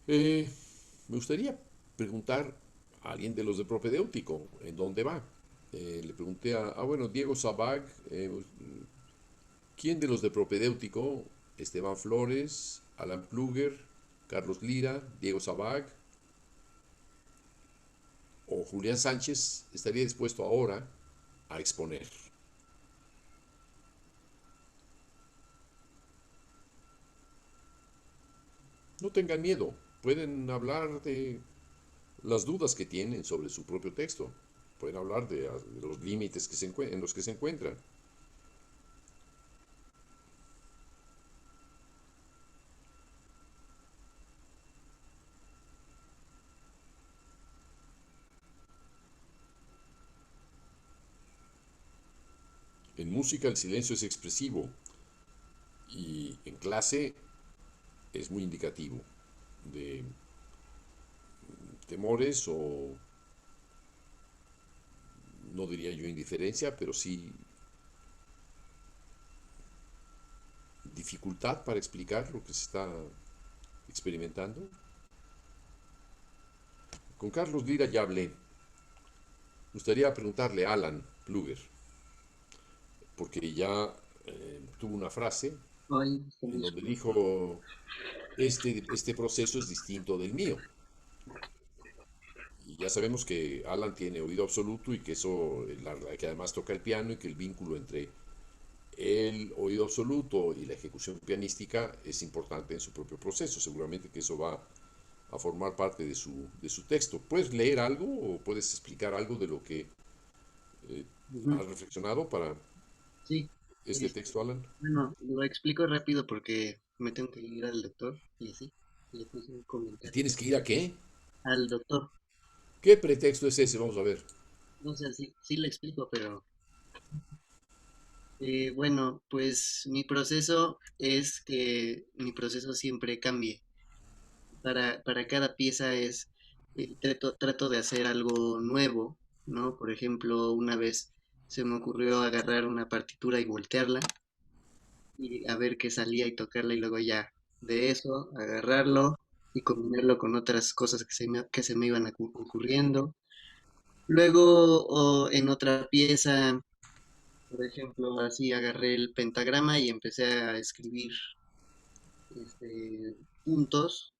Eh, Me gustaría preguntar a alguien de los de propedéutico, ¿en dónde va? Le pregunté bueno, Diego Sabag, ¿quién de los de propedéutico? Esteban Flores, Alan Pluger, Carlos Lira, Diego Sabag o Julián Sánchez estaría dispuesto ahora a exponer. No tengan miedo, pueden hablar de las dudas que tienen sobre su propio texto, pueden hablar de los límites en los que se encuentran. En música el silencio es expresivo y en clase es muy indicativo de temores o no diría yo indiferencia, pero sí dificultad para explicar lo que se está experimentando. Con Carlos Lira ya hablé. Me gustaría preguntarle a Alan Pluger, porque ya tuvo una frase Ay, en donde dijo, este proceso es distinto del mío. Y ya sabemos que Alan tiene oído absoluto y que eso, que además toca el piano y que el vínculo entre el oído absoluto y la ejecución pianística es importante en su propio proceso. Seguramente que eso va a formar parte de su texto. ¿Puedes leer algo o puedes explicar algo de lo que eh, ujú, has reflexionado para sí, este es- texto, Alan? bueno, lo explico rápido porque me tengo que ir al doctor y así. Le puse un ¿Te comentario. tienes que ir a qué? Al doctor, ¿Qué pretexto es ese? Vamos a ver. no sé, sí le explico, pero bueno, pues mi proceso es que mi proceso siempre cambie. Para cada pieza trato de hacer algo nuevo, ¿no? Por ejemplo, una vez se me ocurrió agarrar una partitura y voltearla y a ver qué salía y tocarla y luego ya de eso agarrarlo y combinarlo con otras cosas que se me iban ocurriendo. Luego en otra pieza, por ejemplo, así agarré el pentagrama y empecé a escribir puntos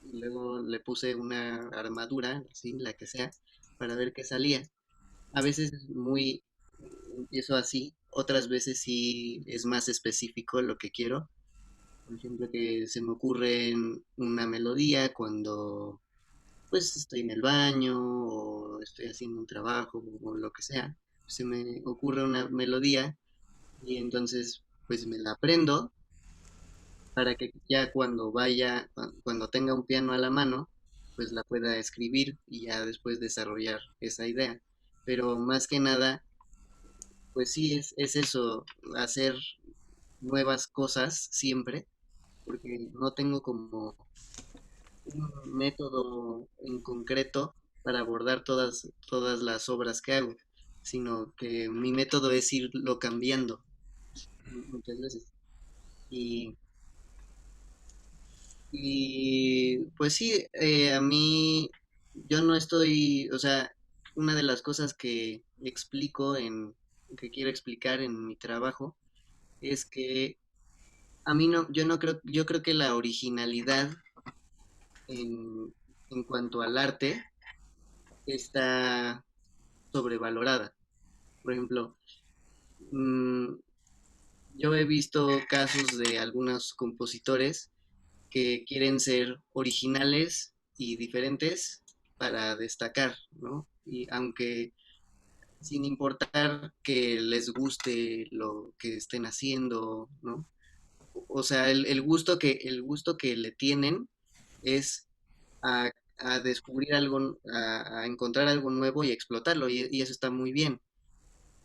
y luego le puse una armadura, así, la que sea, para ver qué salía. A veces empiezo así, otras veces sí es más específico lo que quiero. Por ejemplo, que se me ocurre una melodía cuando pues estoy en el baño o estoy haciendo un trabajo o lo que sea. Se me ocurre una melodía y entonces pues me la aprendo para que ya cuando cuando tenga un piano a la mano, pues la pueda escribir y ya después desarrollar esa idea. Pero más que nada, pues sí es eso, hacer nuevas cosas siempre, porque no tengo como un método en concreto para abordar todas las obras que hago, sino que mi método es irlo cambiando muchas veces. Y, y pues sí, a mí, yo no estoy, o sea, una de las cosas que quiero explicar en mi trabajo es que a mí no, yo no creo, yo creo que la originalidad en, en cuanto al arte está sobrevalorada. Por ejemplo, mm, yo he visto casos de algunos compositores que quieren ser originales y diferentes para destacar, ¿no? Y aunque sin importar que les guste lo que estén haciendo, ¿no? O sea, el gusto que le tienen es a descubrir algo, a encontrar algo nuevo y explotarlo, y eso está muy bien.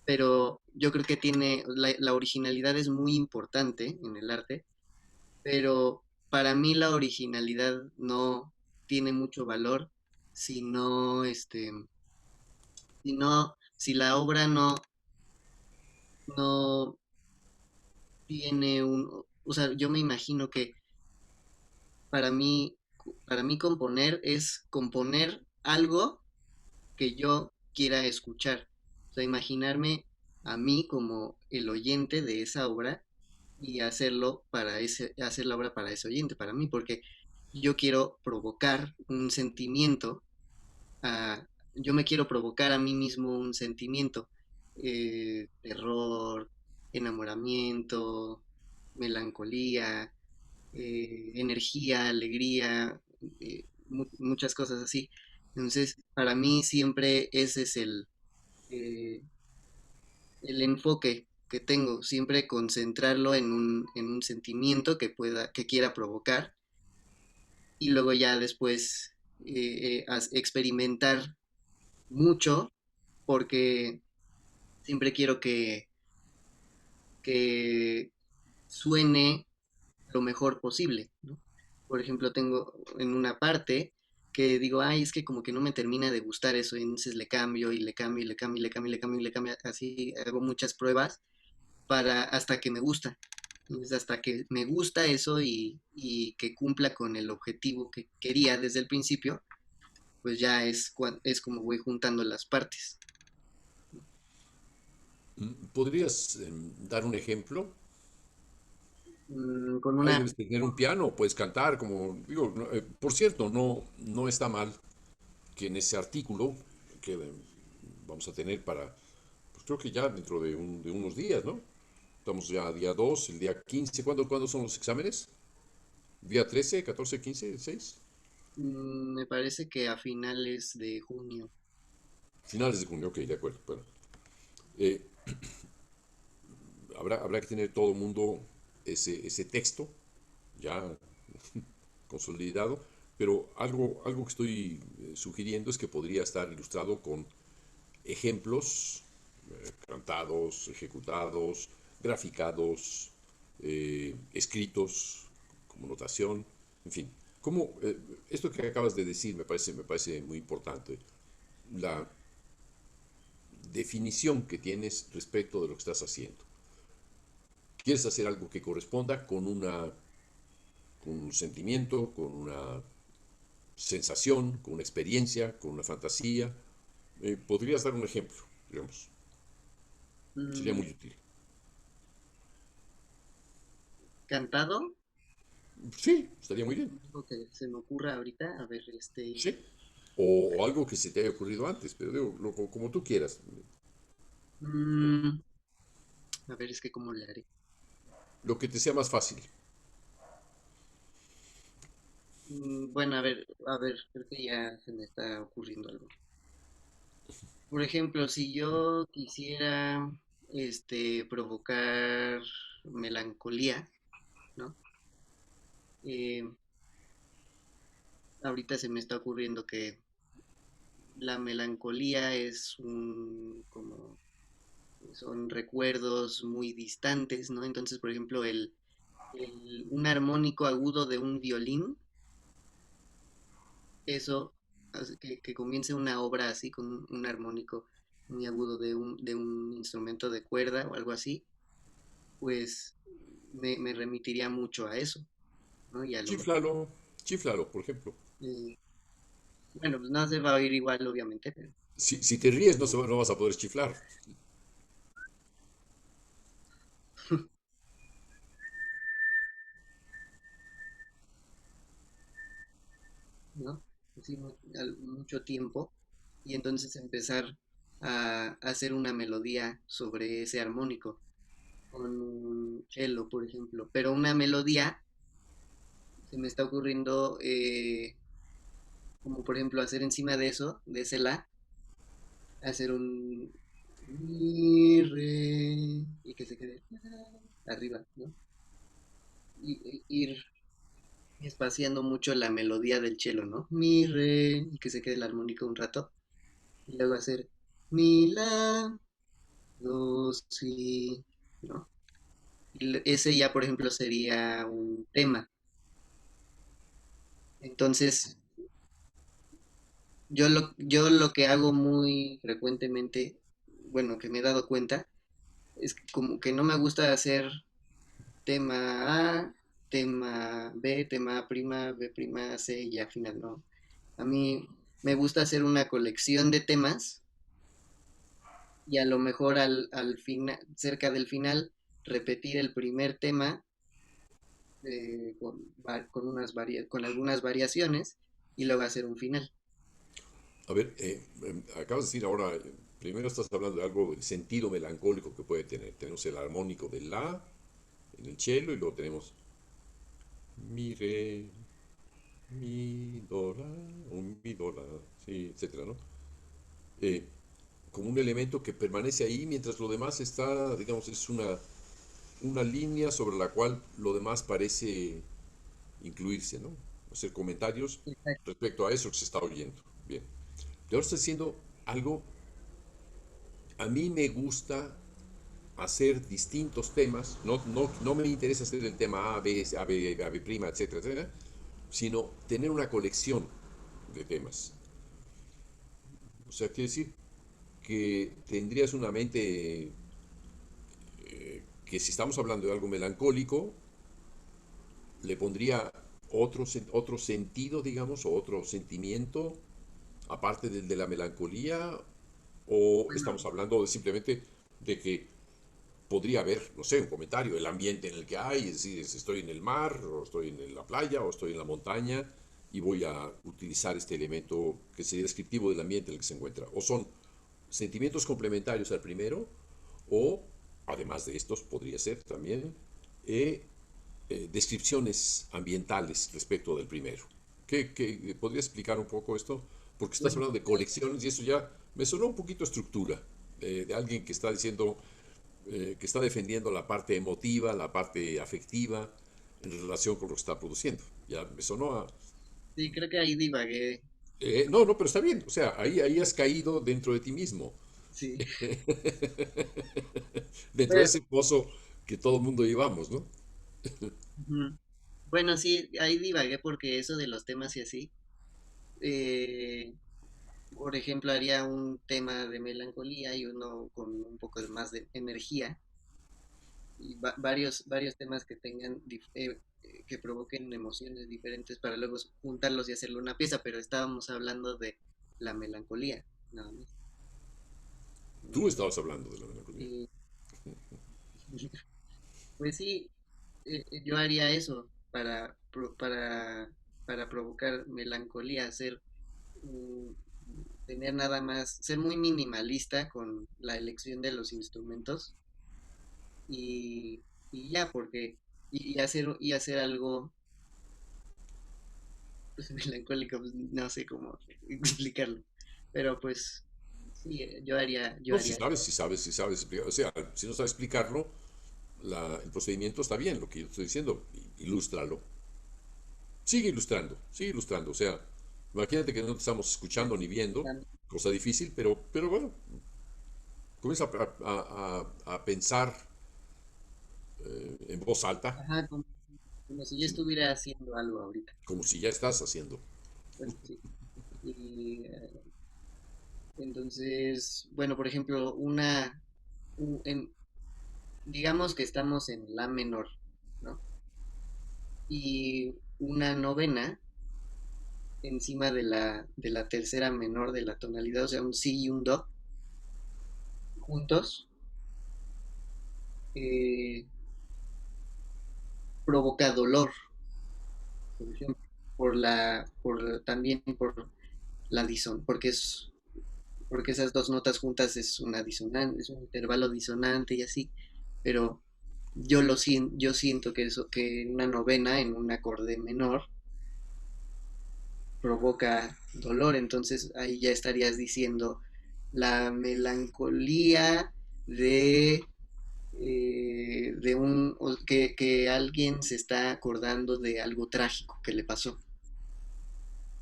Pero yo creo que la originalidad es muy importante en el arte, pero para mí la originalidad no tiene mucho valor si no, si la obra no tiene o sea, yo me imagino que para mí para mí componer es componer algo que yo quiera escuchar. O sea, imaginarme a mí como el oyente de esa obra y hacer la obra para ese oyente, para mí, porque yo quiero provocar un sentimiento, yo me quiero provocar a mí mismo un sentimiento, terror, enamoramiento, melancolía, energía, alegría, muchas cosas así. Entonces, para mí siempre ese es eh, el enfoque que tengo, siempre concentrarlo en un sentimiento que quiera provocar y luego ya después experimentar mucho porque siempre quiero que suene lo mejor posible, ¿no? Por ejemplo, tengo en una parte que digo, ay, es que como que no me termina de gustar eso, y entonces le cambio y le cambio y le cambio y le cambio y le cambio y le cambio, así hago muchas pruebas para hasta que me gusta. Entonces, hasta que me gusta eso y que cumpla con el objetivo que quería desde el principio, pues ya es como voy juntando las partes. ¿Podrías dar un ejemplo? Con Ahí una, debes tener un piano, puedes cantar, como digo, por cierto, no está mal que en ese artículo que vamos a tener para, pues creo que ya dentro de unos días, ¿no? Estamos ya a día 2 el día 15. ¿Cuándo son los exámenes? ¿Día 13, 14, 15, 6? me parece que a finales de junio. Finales de junio, ok, de acuerdo. Bueno, eh, habrá que tener todo el mundo ese texto ya consolidado, pero algo que estoy sugiriendo es que podría estar ilustrado con ejemplos cantados, ejecutados, graficados, escritos como notación, en fin. Como, esto que acabas de decir me parece muy importante. La definición que tienes respecto de lo que estás haciendo. ¿Quieres hacer algo que corresponda con un sentimiento, con una sensación, con una experiencia, con una fantasía? ¿Podrías dar un ejemplo, digamos? Sería Mm, muy útil. Cantado, Sí, estaría muy bien. algo que se me ocurra ahorita, a ver, Sí. O algo que se te haya ocurrido antes, pero digo, como tú quieras. mm, a ver, es que cómo le haré. Lo que te sea más fácil. Bueno, a ver, creo que ya se me está ocurriendo algo. Por ejemplo, si yo quisiera, provocar melancolía, ¿no? Eh, ahorita se me está ocurriendo que la melancolía como, son recuerdos muy distantes, ¿no? Entonces, por ejemplo, un armónico agudo de un violín, eso hace que comience una obra así con un armónico muy agudo de un instrumento de cuerda o algo así, pues me remitiría mucho a eso, ¿no? Y a lo mejor, Chiflalo, chiflalo, por ejemplo. eh, bueno, pues no se va a oír igual, obviamente, pero Si te ríes no vas a poder chiflar. ¿no? Así mucho tiempo y entonces empezar a hacer una melodía sobre ese armónico con un cello, por ejemplo, pero una melodía se me está ocurriendo como por ejemplo hacer encima de eso, de ese la, hacer un mi re y que se quede arriba, ¿no? Ir espaciando mucho la melodía del cello, ¿no? Mi re y que se quede el armónico un rato y luego hacer mi la do si, ¿no? Y ese ya por ejemplo sería un tema. Entonces, yo lo que hago muy frecuentemente, bueno, que me he dado cuenta, es que como que no me gusta hacer tema A, tema B, tema A prima, B prima, C y al final no. A mí me gusta hacer una colección de temas y a lo mejor al final, cerca del final, repetir el primer tema con algunas variaciones y luego hacer un final. A ver, acabas de decir ahora, primero estás hablando de algo del sentido melancólico que puede tener. Tenemos el armónico del la en el cello y luego tenemos mi, re, mi, do, la, un mi, do, la, sí, etcétera, ¿no? Eh, como un elemento que permanece ahí mientras lo demás está, digamos, es una línea sobre la cual lo demás parece incluirse, ¿no? Hacer comentarios Exacto. respecto a eso que se está oyendo. Bien. Yo ahora estoy diciendo algo, a mí me gusta hacer distintos temas, no me interesa hacer el tema A, B, A, B, A, B', etcétera, etcétera, sino tener una colección de temas. O sea, quiere decir que tendrías una mente que si estamos hablando de algo melancólico, le pondría otro sentido, digamos, o otro sentimiento, aparte del de la melancolía, o Bueno, estamos hablando simplemente de que podría haber, no sé, un comentario, el ambiente en el que hay, es decir, estoy en el mar, o estoy en la playa, o estoy en la montaña, y voy a utilizar este elemento que sería descriptivo del ambiente en el que se encuentra. O son sentimientos complementarios al primero, o, además de estos, podría ser también descripciones ambientales respecto del primero. ¿Podría explicar un poco esto? Porque estás bueno, hablando de colecciones y eso ya me sonó un poquito estructura, de alguien que está diciendo, que está defendiendo la parte emotiva, la parte afectiva en relación con lo que está produciendo. Ya me sonó a... sí, creo que ahí divagué. no, no, pero está bien. O sea, ahí has caído dentro de ti mismo. Sí. Dentro de Pero, ese pozo que todo el mundo llevamos, ¿no? ujú. Bueno, sí, ahí divagué porque eso de los temas y así. eh, por ejemplo, haría un tema de melancolía y uno con un poco más de energía y varios temas que tengan que provoquen emociones diferentes para luego juntarlos y hacerle una pieza, pero estábamos hablando de la melancolía, nada más. Tú Mm, estabas hablando de la melancolía. Y pues sí, yo haría eso para provocar melancolía, mm, tener nada más, ser muy minimalista con la elección de los instrumentos y, y ya, porque, y hacer algo pues, melancólico, pues, no sé cómo explicarlo, pero pues sí, yo No, si haría sabes, si sabes, si sabes explicar. O sea, si no sabes explicarlo, el procedimiento está bien, lo que yo estoy diciendo. Ilústralo. Sigue ilustrando. O sea, imagínate que no te estamos escuchando ni viendo, eso. cosa difícil, pero bueno, comienza a pensar en voz alta, Ajá, como si yo sin- estuviera haciendo algo ahorita. como si ya estás haciendo. Bueno, sí. Y entonces, bueno, por ejemplo, digamos que estamos en la menor, ¿no? Y una novena encima de la tercera menor de la tonalidad, o sea, un si y un do juntos, eh, provoca dolor, por ejemplo, también por porque esas dos notas juntas es una disonante, es un intervalo disonante y así, pero yo siento que que una novena en un acorde menor provoca dolor, entonces ahí ya estarías diciendo la melancolía de, que alguien se está acordando de algo trágico que le pasó,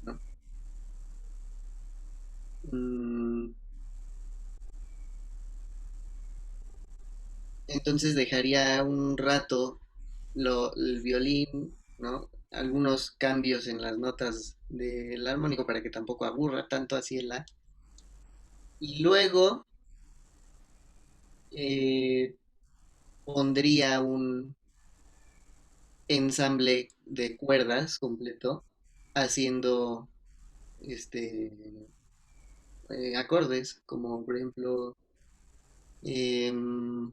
¿no? Mm, entonces dejaría un rato el violín, ¿no? Algunos cambios en las notas del armónico para que tampoco aburra tanto así el la. Y luego eh, pondría ensamble de cuerdas completo, haciendo este acordes, como por ejemplo em,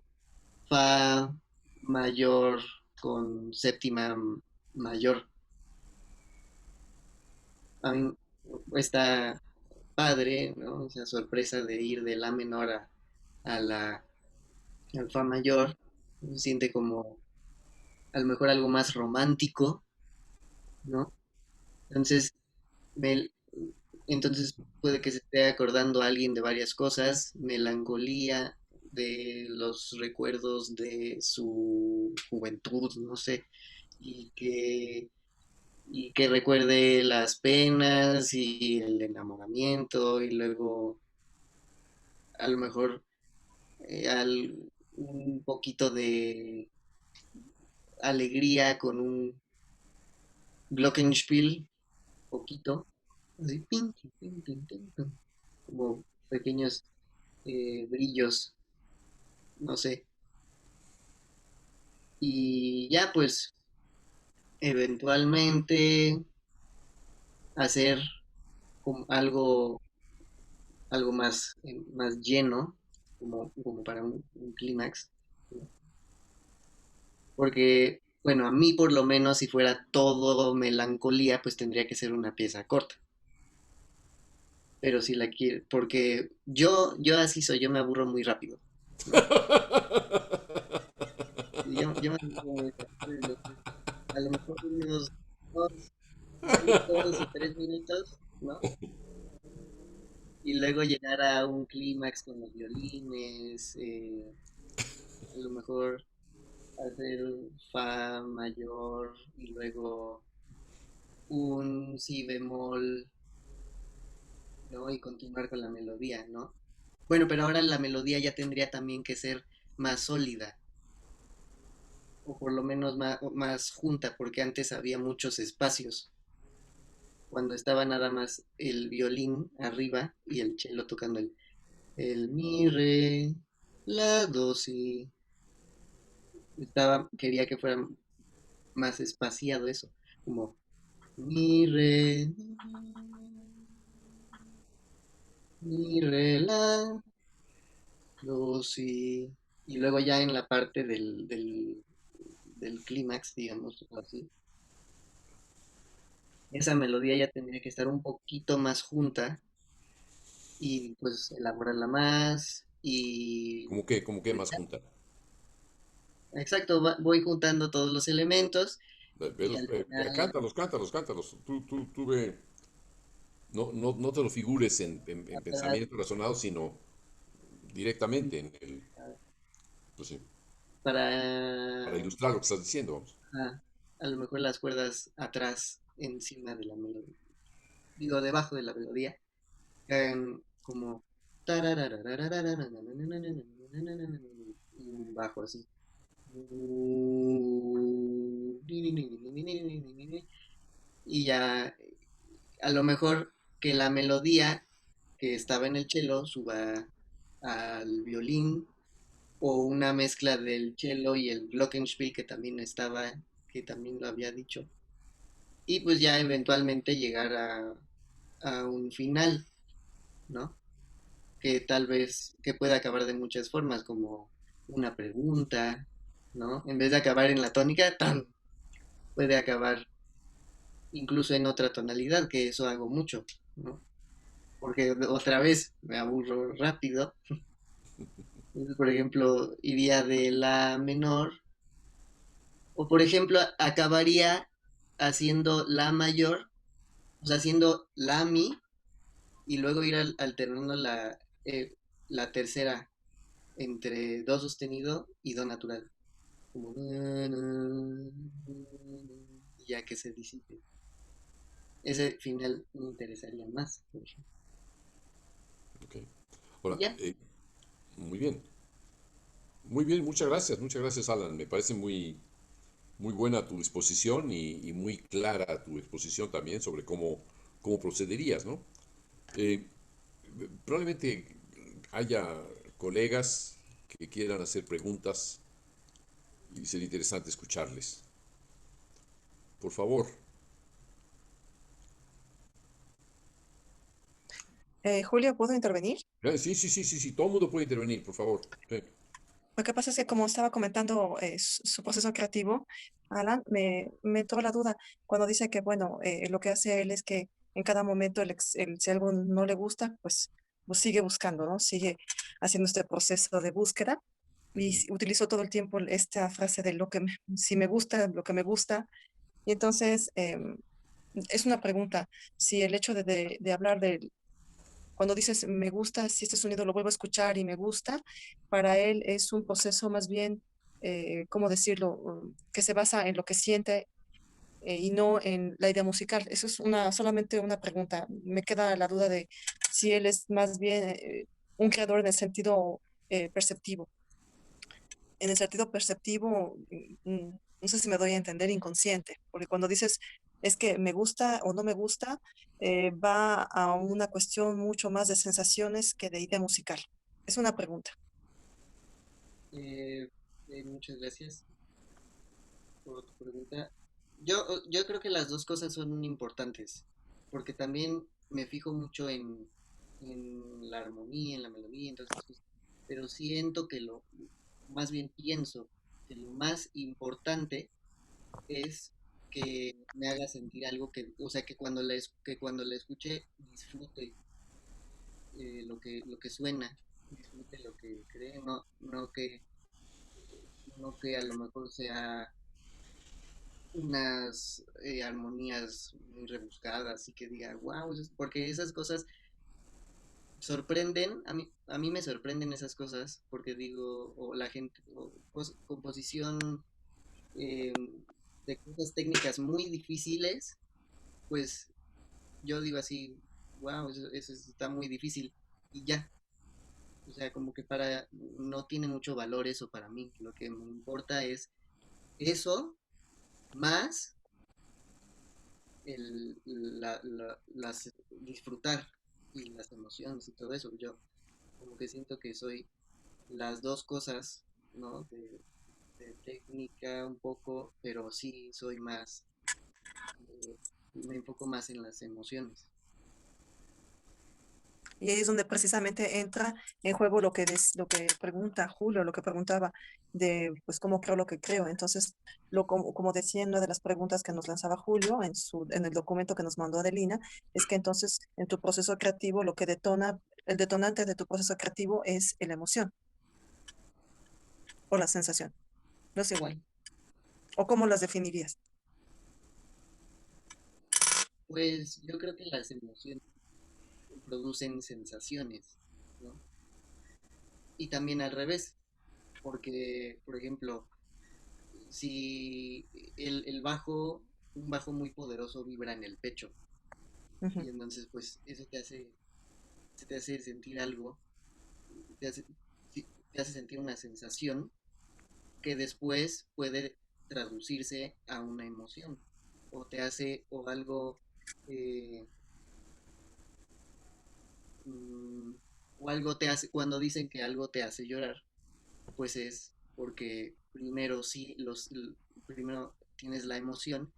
fa mayor con séptima mayor. A mí está padre, ¿no? Esa sorpresa de ir de la menor a la al fa mayor. Se siente como a lo mejor algo más romántico, ¿no? Entonces, me, entonces puede que se esté acordando a alguien de varias cosas, melancolía, de los recuerdos de su juventud, no sé, y y que recuerde las penas y el enamoramiento y luego a lo mejor un poquito de alegría con un glockenspiel, poquito, así, pin, pin, pin, pin, pin, como pequeños brillos, no sé. Y ya pues eventualmente hacer como algo más, más lleno, como para un clímax, ¿no? Porque, bueno, a mí por lo menos si fuera todo melancolía, pues tendría que ser una pieza corta. Pero si la quiero, porque yo así soy, yo me aburro muy rápido, ¿no? Yo me aburro muy rápido, entonces, a lo mejor unos 2 minutos o 3 minutos, ¿no? Y luego llegar a un clímax con los violines, a lo mejor hacer fa mayor y luego un si bemol, ¿no? Y continuar con la melodía, ¿no? Bueno, pero ahora la melodía ya tendría también que ser más sólida, o por lo menos más junta, porque antes había muchos espacios, cuando estaba nada más el violín arriba y el cello tocando el mi, re, la, do, si. Quería que fuera más espaciado eso, como mi, re, mi, re, la, do, si. Y luego ya en la parte del clímax, digamos así, esa melodía ya tendría que estar un poquito más junta y pues elaborarla más y Como que pues más ya, junta? exacto, voy juntando todos los elementos y al final, Cántalos, cántalos, cántalos. Tú ve, no te lo figures en atrás, pensamiento razonado, sino directamente en el, pues sí, para para ilustrar lo que estás diciendo, vamos. a lo mejor las cuerdas atrás, encima de la melodía, digo, debajo de la melodía, caen como y un bajo así. Y ya a lo mejor que la melodía que estaba en el cello suba al violín o una mezcla del cello y el glockenspiel que también lo había dicho. Y pues ya eventualmente llegar a un final, ¿no? Que tal vez, que puede acabar de muchas formas, como una pregunta, ¿no? En vez de acabar en la tónica, ¡tan! Puede acabar incluso en otra tonalidad, que eso hago mucho, ¿no? Porque otra vez me aburro rápido. Entonces, por ejemplo, iría de la menor, o por ejemplo, acabaría haciendo la mayor, o sea, haciendo la mi, y luego ir alternando la tercera entre do sostenido y do natural. Como ya que se disipe. Ese final me interesaría más, por ejemplo. Ok. Y Ahora, ya, muy bien. Muy bien, muchas gracias, Alan. Me parece muy buena tu disposición y muy clara tu exposición también sobre cómo procederías, ¿no? Eh, Probablemente haya colegas que quieran hacer preguntas y sería interesante escucharles. por favor. Julio, ¿puedo intervenir? Sí, sí, sí, sí, sí, todo el mundo puede intervenir, por favor. Sí. Lo que pasa es que como estaba comentando su proceso creativo, Alan, me entró la duda cuando dice que, bueno, lo que hace él es que en cada momento, si algo no le gusta, pues sigue buscando, ¿no? Sigue haciendo este proceso de búsqueda y utilizó todo el tiempo esta frase de si me gusta, lo que me gusta. Y entonces, es una pregunta, si el hecho de hablar de cuando dices me gusta, si este sonido lo vuelvo a escuchar y me gusta, para él es un proceso más bien, ¿cómo decirlo? Que se basa en lo que siente y no en la idea musical. Eso es solamente una pregunta. Me queda la duda de si él es más bien un creador en el sentido perceptivo. En el sentido perceptivo, no sé si me doy a entender inconsciente, porque cuando dices es que me gusta o no me gusta, va a una cuestión mucho más de sensaciones que de idea musical. Es una pregunta. Eh, Muchas gracias por tu pregunta. Yo creo que las dos cosas son importantes, porque también me fijo mucho en la armonía, en la melodía, en todas esas cosas, pero siento que más bien pienso que lo más importante es que me haga sentir algo o sea, que cuando la escuche disfrute lo que suena, disfrute lo que cree, no que a lo mejor sea unas armonías muy rebuscadas y que diga, wow, porque esas cosas sorprenden, a mí me sorprenden esas cosas, porque digo, o la gente, composición eh, de cosas técnicas muy difíciles, pues yo digo así, wow, eso está muy difícil y ya. O sea, como que no tiene mucho valor eso para mí. Lo que me importa es eso más disfrutar y las emociones y todo eso. Yo como que siento que soy las dos cosas, ¿no? De técnica un poco, pero sí soy más, eh, me enfoco más en las emociones. Y ahí es donde precisamente entra en juego lo que pregunta Julio, lo que preguntaba de pues cómo creo lo que creo. Entonces, como decía en una de las preguntas que nos lanzaba Julio en el documento que nos mandó Adelina, es que entonces en tu proceso creativo lo que el detonante de tu proceso creativo es la emoción o la sensación. No es igual. ¿O cómo las definirías? Pues yo creo que las emociones producen sensaciones, ¿no? Y también al revés, porque, por ejemplo, si un bajo muy poderoso vibra en el pecho, Ujú. y entonces pues se te hace sentir algo, te hace, te hace sentir una sensación que después puede traducirse a una emoción, o algo, eh, mm, o algo cuando dicen que algo te hace llorar, pues es porque primero tienes la emoción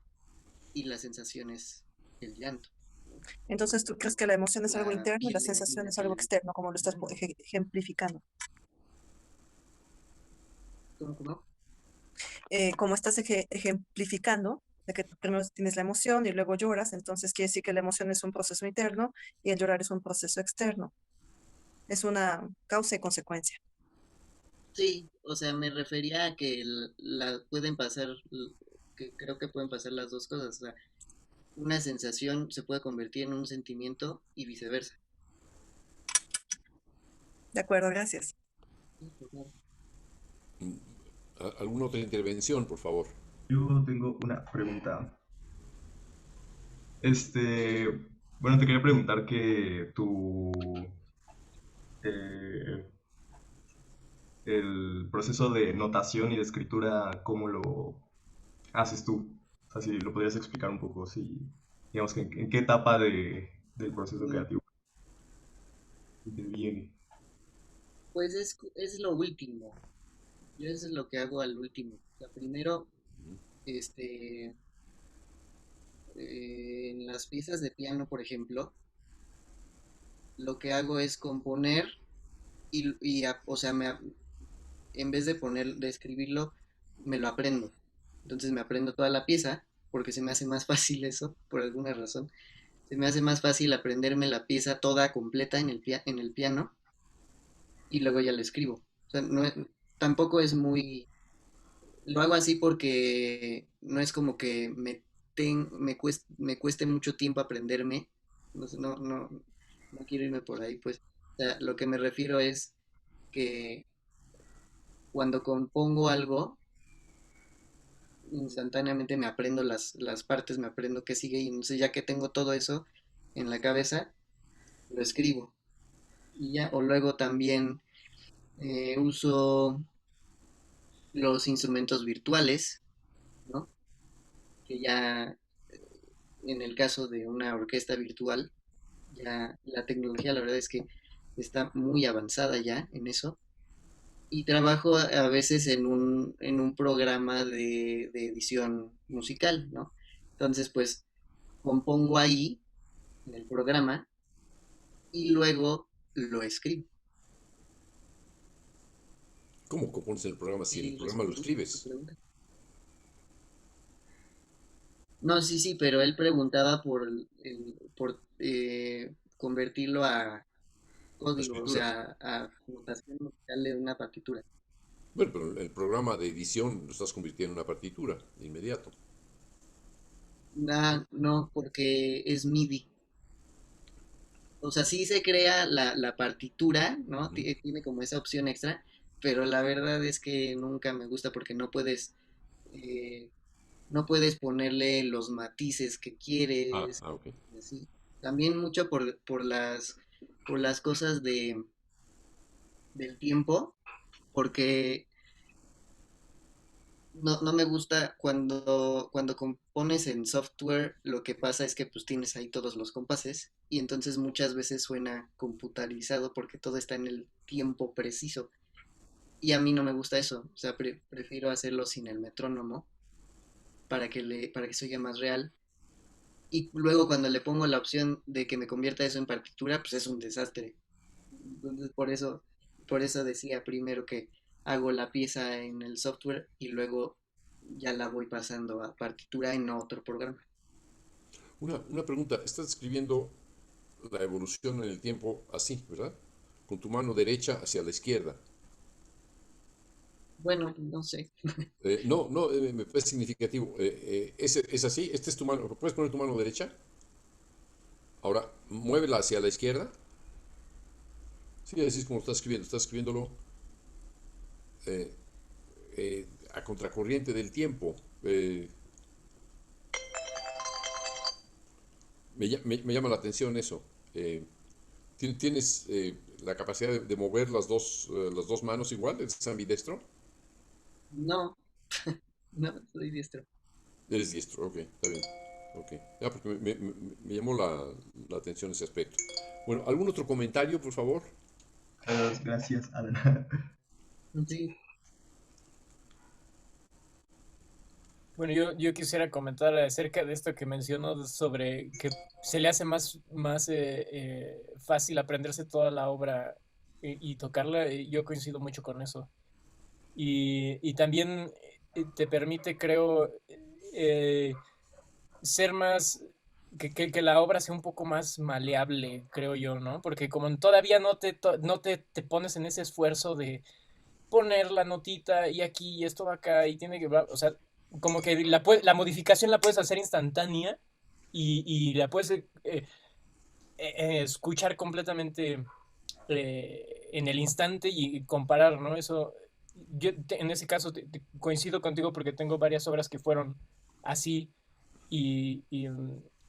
y la sensación es el llanto, ¿no? Entonces, ¿tú crees que la emoción es algo La interno y la piel de sensación gallina es que algo le dicen. externo, como lo estás ejemplificando? ¿Cómo? Como estás ejemplificando, de que tú primero tienes la emoción y luego lloras, entonces quiere decir que la emoción es un proceso interno y el llorar es un proceso externo. Es una causa y consecuencia. Sí, o sea, me refería a que pueden pasar, que creo que pueden pasar las dos cosas. O sea, una sensación se puede convertir en un sentimiento y viceversa. De acuerdo, gracias. Sí, por favor. ¿Alguna otra intervención, por favor? Yo tengo una pregunta. Este, bueno, te quería preguntar que eh, el proceso de notación y de escritura, ¿cómo lo haces tú? O sea, si lo podrías explicar un poco, si, digamos, que en qué etapa del proceso Mm, creativo interviene. Pues es lo último. Yo eso es lo que hago al último. O sea, primero, este, en las piezas de piano, por ejemplo, lo que hago es componer o sea, en vez de de escribirlo, me lo aprendo. Entonces me aprendo toda la pieza porque se me hace más fácil eso, por alguna razón. Se me hace más fácil aprenderme la pieza toda completa en en el piano y luego ya la escribo. O sea, tampoco es muy... Lo hago así porque no es como que me cueste mucho tiempo aprenderme. No, sé, no quiero irme por ahí, pues. O sea, lo que me refiero es que cuando compongo algo, instantáneamente me aprendo las partes, me aprendo qué sigue y entonces ya que tengo todo eso en la cabeza, lo escribo. Y ya, o luego también uso los instrumentos virtuales, ¿no? Que ya en el caso de una orquesta virtual, ya la tecnología la verdad es que está muy avanzada ya en eso. Y trabajo a veces en un programa de edición musical, ¿no? Entonces, pues compongo ahí en el programa y luego lo escribo. ¿Cómo compones el programa si el ¿Sí programa lo respondí tu escribes? pregunta? No, sí, sí, pero él preguntaba por convertirlo a La código, o escritura. sea, a notación musical de una partitura. Bueno, pero el programa de edición lo estás convirtiendo en una partitura de inmediato. No, porque es MIDI. O sea, sí se crea la partitura, ¿no? Ujú. Tiene como esa opción extra, pero la verdad es que nunca me gusta porque eh, no puedes ponerle los matices que quieres, Ok. y así. También mucho por las cosas del tiempo, porque no me gusta cuando compones en software, lo que pasa es que pues tienes ahí todos los compases y entonces muchas veces suena computarizado porque todo está en el tiempo preciso. Y a mí no me gusta eso, o sea, prefiero hacerlo sin el metrónomo para que se oiga más real. Y luego cuando le pongo la opción de que me convierta eso en partitura, pues es un desastre. Entonces por eso decía primero que hago la pieza en el software y luego ya la voy pasando a partitura en otro programa. Una pregunta, estás escribiendo la evolución en el tiempo así, ¿verdad? Con tu mano derecha hacia la izquierda. Bueno, no sé. No, no, me parece significativo. Es así? ¿Esta es tu mano? ¿Puedes poner tu mano derecha? Ahora, muévela hacia la izquierda. Sí, así es como estás escribiendo. Estás escribiéndolo eh, a contracorriente del tiempo. Eh, me llama la atención eso. Eh, ¿Tienes la capacidad de mover las dos manos igual? ¿Eres ambidestro? No, no, soy diestro. Eres diestro, ok, está bien. Ok, ya porque me llamó la atención ese aspecto. Bueno, ¿algún otro comentario, por favor? Gracias, Alan. Sí, Bueno, yo quisiera comentar acerca de esto que mencionó sobre que se le hace más fácil aprenderse toda la obra y tocarla. Y yo coincido mucho con eso. Y también te permite, creo, eh, ser más, que la obra sea un poco más maleable, creo yo, ¿no? Porque como todavía no te pones en ese esfuerzo de poner la notita y aquí y esto va acá y tiene que, o sea, como que la modificación la puedes hacer instantánea y la puedes escuchar completamente en el instante y comparar, ¿no? Eso, en ese caso coincido contigo porque tengo varias obras que fueron así y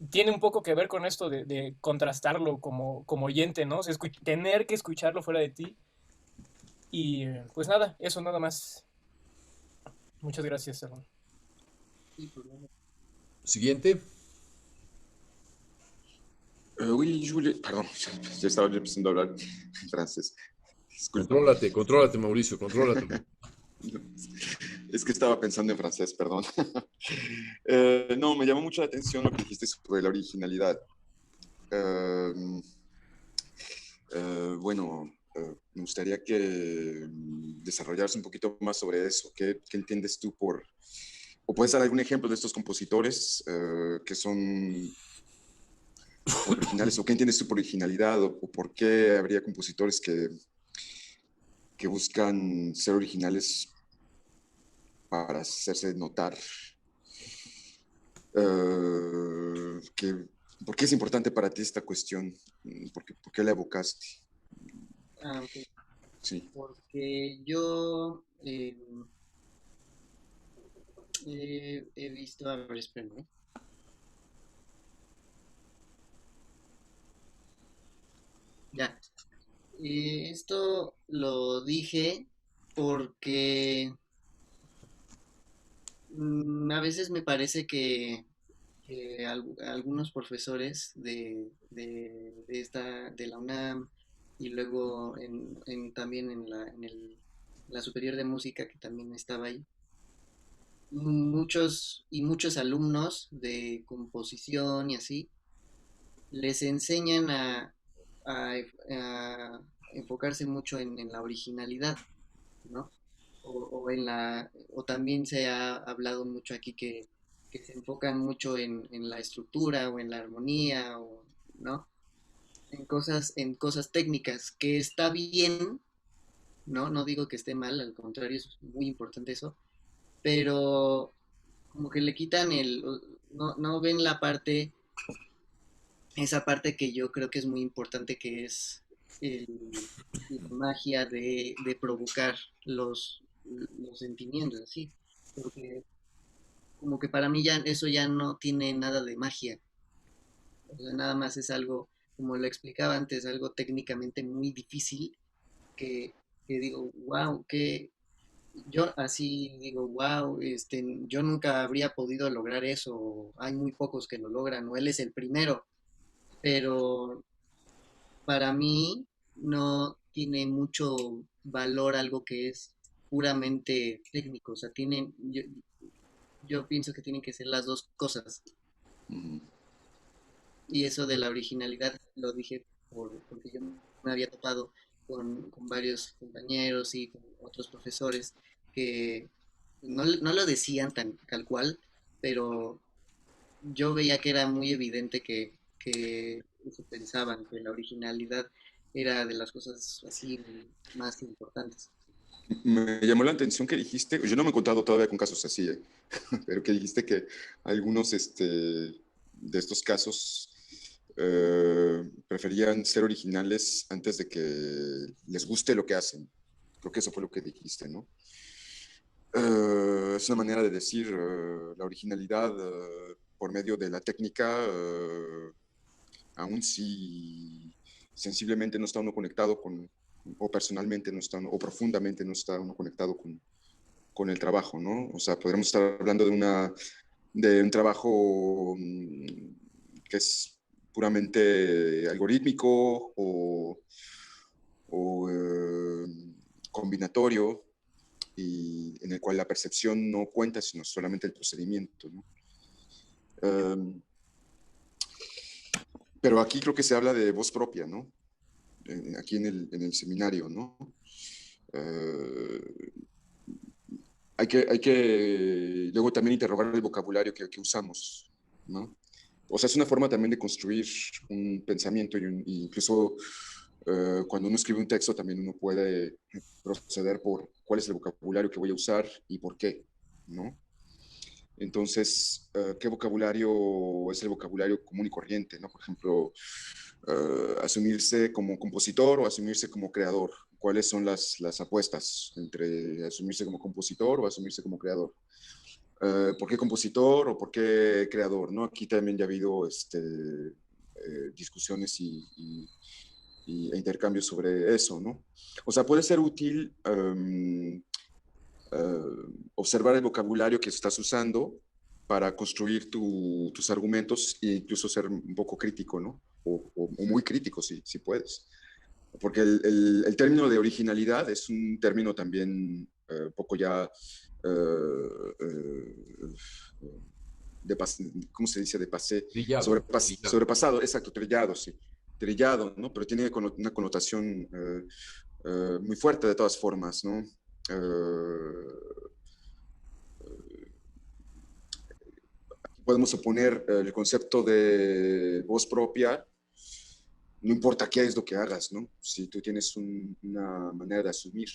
tiene un poco que ver con esto de contrastarlo como oyente, ¿no? O sea, tener que escucharlo fuera de ti y pues nada, eso nada más. Muchas gracias, Aaron. sí, por lo menos. Siguiente. Oui, je voulais. Pardon, yo estaba empezando a hablar en francés. Disculpa. Contrólate, contrólate, Mauricio, contrólate. Es que estaba pensando en francés, perdón. No, me llamó mucho la atención lo que dijiste sobre la originalidad. Eh, bueno, me gustaría que desarrollaras un poquito más sobre eso. ¿Qué entiendes tú por... ¿O puedes dar algún ejemplo de estos compositores que son originales? ¿O qué entiendes tú por originalidad? ¿O por qué habría compositores que buscan ser originales para hacerse notar? Que, ¿Por qué es importante para ti esta cuestión? ¿Por qué la evocaste? Ah, ok. Sí. Porque yo he visto, a ver, espérame. Ya. Esto lo dije porque a veces me parece que algunos profesores de la UNAM y luego también la Superior de Música que también estaba ahí, muchos alumnos de composición y así, les enseñan a enfocarse mucho en la originalidad, ¿no? O también se ha hablado mucho aquí que se enfocan mucho en la estructura o en la armonía, ¿no? En cosas técnicas, que está bien, ¿no? No digo que esté mal, al contrario, es muy importante eso, pero como que le quitan no ven esa parte que yo creo que es muy importante, que es la magia de provocar los sentimientos, así, porque como que para mí ya eso ya no tiene nada de magia, o sea, nada más es algo, como lo explicaba antes, algo técnicamente muy difícil que, que digo, wow, que yo así digo, wow, yo nunca habría podido lograr eso, o hay muy pocos que lo logran, o él es el primero, pero para mí no tiene mucho valor algo que es puramente técnico, o sea, yo pienso que tienen que ser las dos cosas. Ujú. Y eso de la originalidad lo dije porque yo me había topado con varios compañeros y con otros profesores que no lo decían tan tal cual, pero yo veía que era muy evidente que eso pensaban, que la originalidad era de las cosas así más importantes. Me llamó la atención que dijiste, yo no me he encontrado todavía con casos así, pero que dijiste que algunos de estos casos preferían ser originales antes de que les guste lo que hacen. Creo que eso fue lo que dijiste, ¿no? Es una manera de decir la originalidad por medio de la técnica, aún si sensiblemente no está uno conectado o personalmente no está, o profundamente no está uno conectado con el trabajo, ¿no? O sea, podríamos estar hablando de un trabajo que es puramente algorítmico o combinatorio, y en el cual la percepción no cuenta, sino solamente el procedimiento, ¿no? Um, pero aquí creo que se habla de voz propia, ¿no? Aquí en el seminario, ¿no? Uh, hay que luego también interrogar el vocabulario que usamos, ¿no? O sea, es una forma también de construir un pensamiento y incluso cuando uno escribe un texto también uno puede proceder por cuál es el vocabulario que voy a usar y por qué, ¿no? Entonces, ¿qué vocabulario es el vocabulario común y corriente, ¿no? Por ejemplo, asumirse como compositor o asumirse como creador. ¿Cuáles son las apuestas entre asumirse como compositor o asumirse como creador? ¿Por qué compositor o por qué creador? ¿No? Aquí también ya ha habido discusiones e intercambios sobre eso, ¿no? O sea, puede ser útil observar el vocabulario que estás usando para construir tus argumentos e incluso ser un poco crítico, ¿no? O muy crítico, si puedes. Porque el término de originalidad es un término también un poco ya, ¿cómo se dice? De pasé, Trillado. sobrepasado, exacto, trillado, sí, trillado, ¿no? Pero tiene una connotación muy fuerte de todas formas, ¿no? Podemos oponer el concepto de voz propia, no importa qué es lo que hagas, ¿no? Si tú tienes una manera de asumir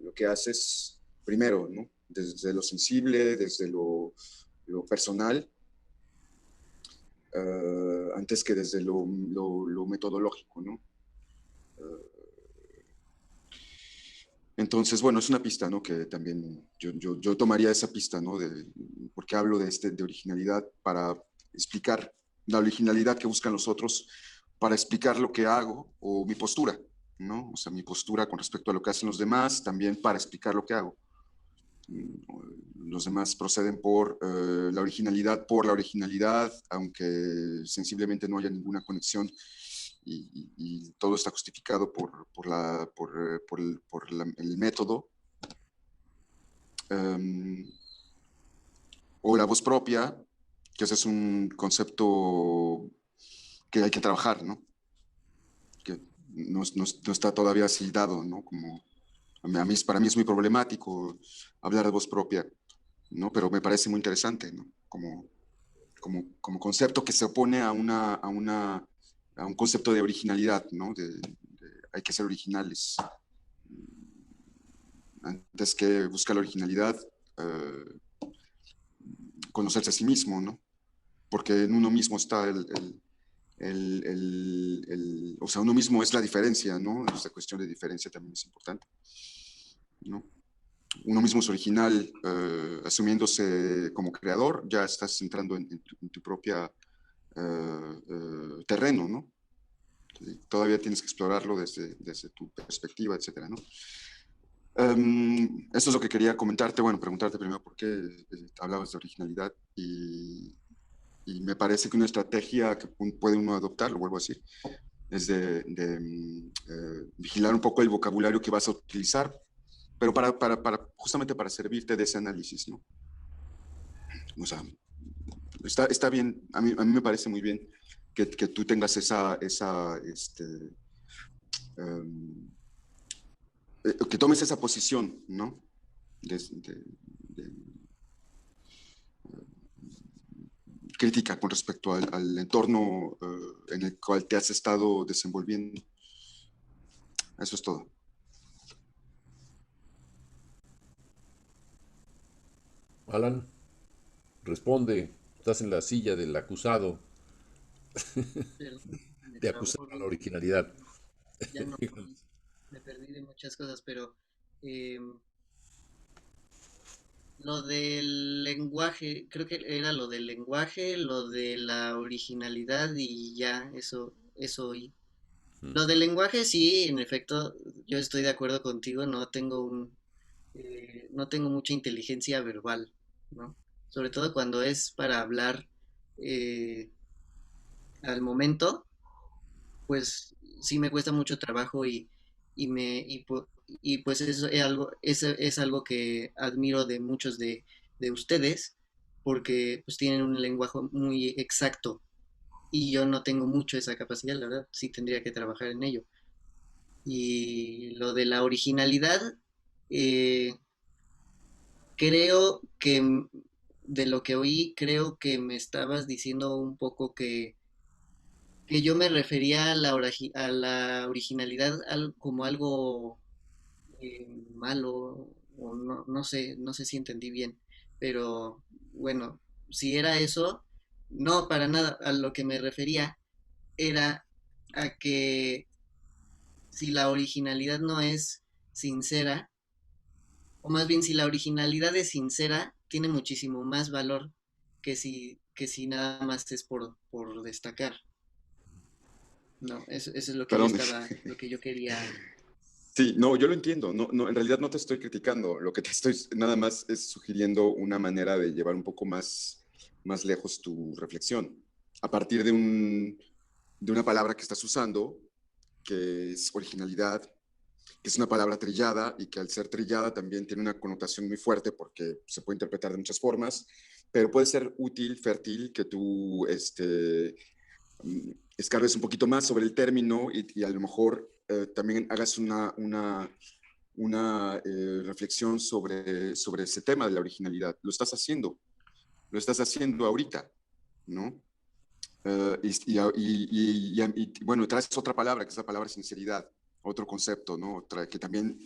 lo que haces, primero, ¿no? Desde lo sensible, desde lo personal, antes que desde lo metodológico, ¿no? Entonces, bueno, es una pista, ¿no? Que también yo tomaría esa pista, ¿no? Porque hablo de originalidad para explicar la originalidad que buscan los otros, para explicar lo que hago o mi postura, ¿no? O sea, mi postura con respecto a lo que hacen los demás, también para explicar lo que hago. Los demás proceden por la originalidad, aunque sensiblemente no haya ninguna conexión. Y todo está justificado por el método, o la voz propia, que ese es un concepto que hay que trabajar, ¿no? Que no está todavía así dado, ¿no? Como para mí es muy problemático hablar de voz propia, ¿no? Pero me parece muy interesante, ¿no? Como concepto que se opone a un concepto de originalidad, ¿no? Hay que ser originales. Antes que buscar la originalidad, conocerse a sí mismo, ¿no? Porque en uno mismo está o sea, uno mismo es la diferencia, ¿no? Esta cuestión de diferencia también es importante, ¿no? Uno mismo es original, asumiéndose como creador, ya estás entrando en tu propia terreno, ¿no? Todavía tienes que explorarlo desde tu perspectiva, etcétera, ¿no? Eso es lo que quería comentarte, bueno, preguntarte primero por qué hablabas de originalidad y me parece que una estrategia que puede uno adoptar, lo vuelvo a decir, es de vigilar un poco el vocabulario que vas a utilizar, pero justamente para servirte de ese análisis, ¿no? O sea, está bien, a mí me parece muy bien que tú tengas que tomes esa posición, ¿no? Crítica con respecto al entorno en el cual te has estado desenvolviendo. Eso es todo. Alan, responde. Estás en la silla del acusado Pero me de trabó acusar a la bien. originalidad. Ya no me perdí de muchas cosas, pero eh, lo del lenguaje, creo que era lo del lenguaje, lo de la originalidad y ya, eso oí. Lo del lenguaje, sí, en efecto, yo estoy de acuerdo contigo, no tengo mucha inteligencia verbal, ¿no? Sobre todo cuando es para hablar eh, al momento, pues sí me cuesta mucho trabajo y pues eso es algo que admiro de muchos de ustedes, porque pues tienen un lenguaje muy exacto y yo no tengo mucho esa capacidad, la verdad, sí tendría que trabajar en ello. Y lo de la originalidad, eh, creo que de lo que oí, creo que me estabas diciendo un poco que yo me refería a a la originalidad como algo malo, o no sé si entendí bien, pero bueno, si era eso, no, para nada, a lo que me refería era a que si la originalidad no es sincera, o más bien si la originalidad es sincera, tiene muchísimo más valor que si nada más es por destacar. No, eso es lo que Perdón. lo que yo quería. Sí, no, yo lo entiendo. No, no, en realidad no te estoy criticando. Lo que te estoy nada más es sugiriendo una manera de llevar un poco más lejos tu reflexión. A partir de una palabra que estás usando, que es originalidad, que es una palabra trillada y que al ser trillada también tiene una connotación muy fuerte porque se puede interpretar de muchas formas, pero puede ser útil, fértil, que tú escarbes un poquito más sobre el término y a lo mejor también hagas una reflexión sobre ese tema de la originalidad. Lo estás haciendo ahorita, ¿no? Bueno, traes otra palabra, que es la palabra sinceridad, otro concepto, ¿no? Que también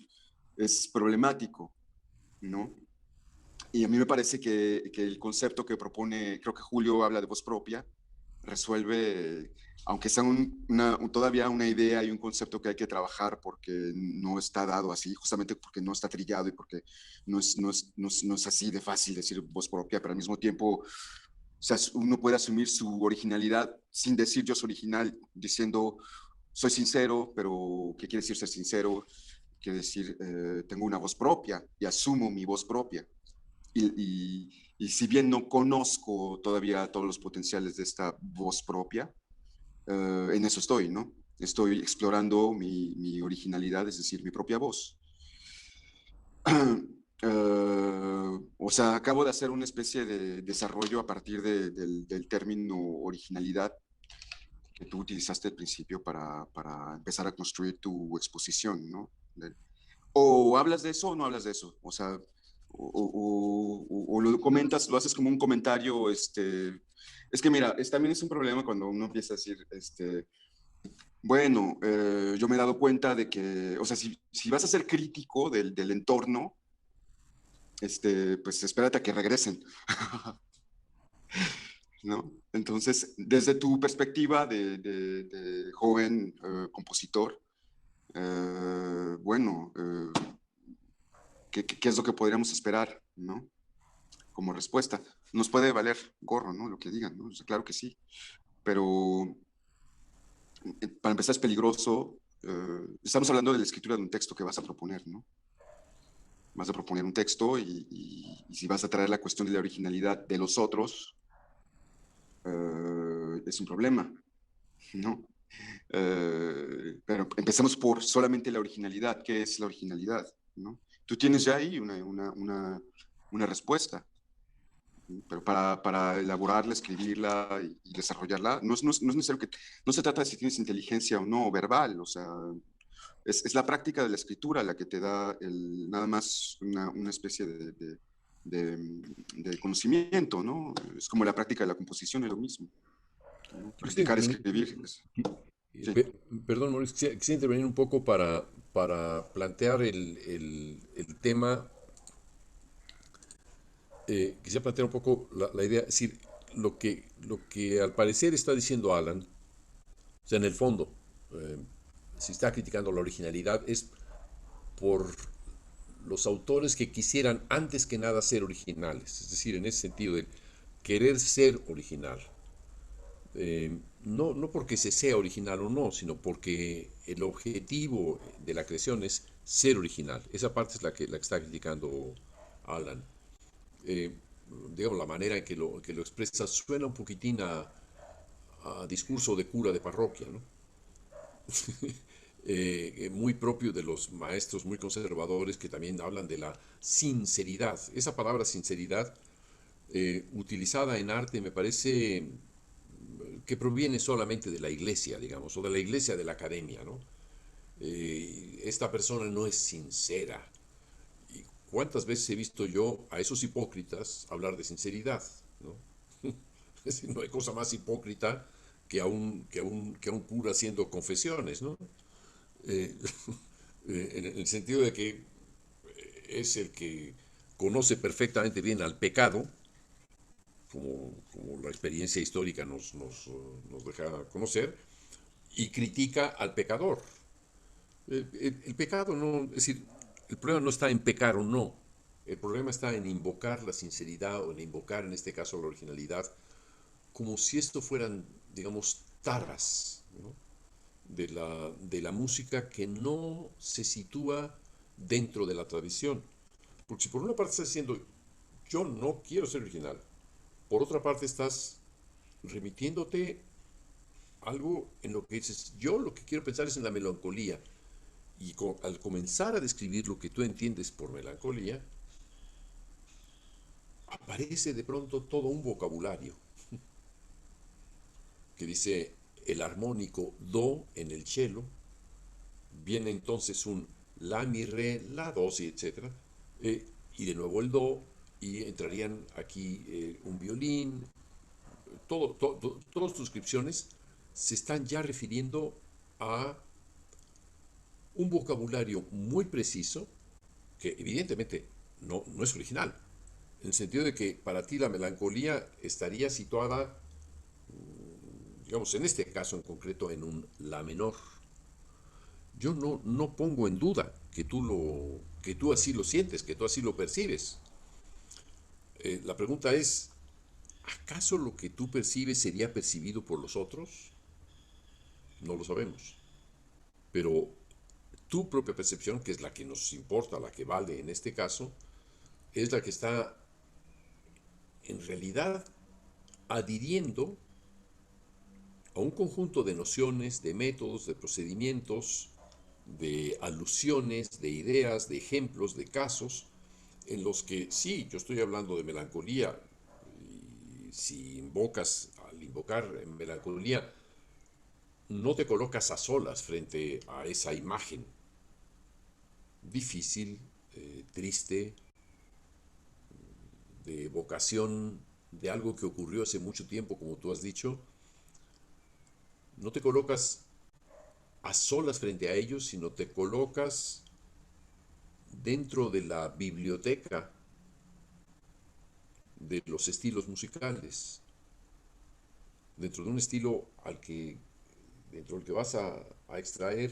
es problemático, ¿no? Y a mí me parece que el concepto que propone, creo que Julio habla de voz propia, resuelve, aunque sea todavía una idea y un concepto que hay que trabajar porque no está dado así, justamente porque no está trillado y porque no es así de fácil decir voz propia, pero al mismo tiempo, o sea, uno puede asumir su originalidad sin decir yo soy original, diciendo soy sincero, pero ¿qué quiere decir ser sincero? Quiere decir, tengo una voz propia y asumo mi voz propia. Y si bien no conozco todavía todos los potenciales de esta voz propia, en eso estoy, ¿no? Estoy explorando mi originalidad, es decir, mi propia voz. O sea, acabo de hacer una especie de desarrollo a partir del término originalidad que tú utilizaste al principio para empezar a construir tu exposición, ¿no? O hablas de eso o no hablas de eso. O sea, o lo comentas, lo haces como un comentario, es que mira, también es un problema cuando uno empieza a decir, bueno, yo me he dado cuenta de que, o sea, si vas a ser crítico del entorno, pues espérate a que regresen, ¿no? Entonces, desde tu perspectiva de joven compositor, bueno, ¿qué es lo que podríamos esperar, ¿no? Como respuesta. Nos puede valer gorro, ¿no? Lo que digan, ¿no? O sea, claro que sí. Pero para empezar es peligroso. Estamos hablando de la escritura de un texto que vas a proponer, ¿no? Vas a proponer un texto y si vas a traer la cuestión de la originalidad de los otros, es un problema, ¿no? Pero empecemos por solamente la originalidad. ¿Qué es la originalidad? ¿No? Tú tienes ya ahí una respuesta, pero para elaborarla, escribirla y desarrollarla, no es necesario que, no se trata de si tienes inteligencia o no verbal, o sea, es la práctica de la escritura la que te da nada más una especie de conocimiento, ¿no? Es como la práctica de la composición, es lo mismo, ¿no? Practicar escribir. Sí. Perdón, Mauricio, quisiera intervenir un poco para plantear el tema. Quisiera plantear un poco la idea, es decir, lo que al parecer está diciendo Alan, o sea, en el fondo, si está criticando la originalidad, es por los autores que quisieran antes que nada ser originales, es decir, en ese sentido de querer ser original. No porque se sea original o no, sino porque el objetivo de la creación es ser original. Esa parte es la que está criticando Alan. Eh, digamos, la manera en que lo expresa suena un poquitín a discurso de cura de parroquia, ¿no? Muy propio de los maestros muy conservadores que también hablan de la sinceridad. Esa palabra sinceridad, utilizada en arte, me parece que proviene solamente de la iglesia, digamos, o de la iglesia de la academia, ¿no? Esta persona no es sincera. ¿Y cuántas veces he visto yo a esos hipócritas hablar de sinceridad, ¿no? Es decir, no hay cosa más hipócrita que a un cura haciendo confesiones, ¿no? Eh, en el sentido de que es el que conoce perfectamente bien al pecado, como la experiencia histórica nos deja conocer, y critica al pecador. El pecado no, es decir, el problema no está en pecar o no, el problema está en invocar la sinceridad o en invocar en este caso la originalidad, como si esto fueran, digamos, taras, ¿no? de la música que no se sitúa dentro de la tradición. Porque si por una parte estás diciendo, yo no quiero ser original, por otra parte estás remitiéndote algo en lo que dices, yo lo que quiero pensar es en la melancolía. Y al comenzar a describir lo que tú entiendes por melancolía, aparece de pronto todo un vocabulario que dice el armónico do en el cello, viene entonces un la, mi, re, la, do, si, etc. Y de nuevo el do, y entrarían aquí un violín, todas tus descripciones se están ya refiriendo a un vocabulario muy preciso que evidentemente no es original, en el sentido de que para ti la melancolía estaría situada, digamos, en este caso en concreto, en un la menor. Yo no pongo en duda que tú así lo sientes, que tú así lo percibes. La pregunta es, ¿acaso lo que tú percibes sería percibido por los otros? No lo sabemos. Pero tu propia percepción, que es la que nos importa, la que vale en este caso, es la que está en realidad adhiriendo a un conjunto de nociones, de métodos, de procedimientos, de alusiones, de ideas, de ejemplos, de casos, en los que sí, yo estoy hablando de melancolía, y si invocas, al invocar melancolía, no te colocas a solas frente a esa imagen difícil, triste, de evocación de algo que ocurrió hace mucho tiempo, como tú has dicho, no te colocas a solas frente a ellos, sino te colocas dentro de la biblioteca de los estilos musicales, dentro de un estilo dentro del que vas a extraer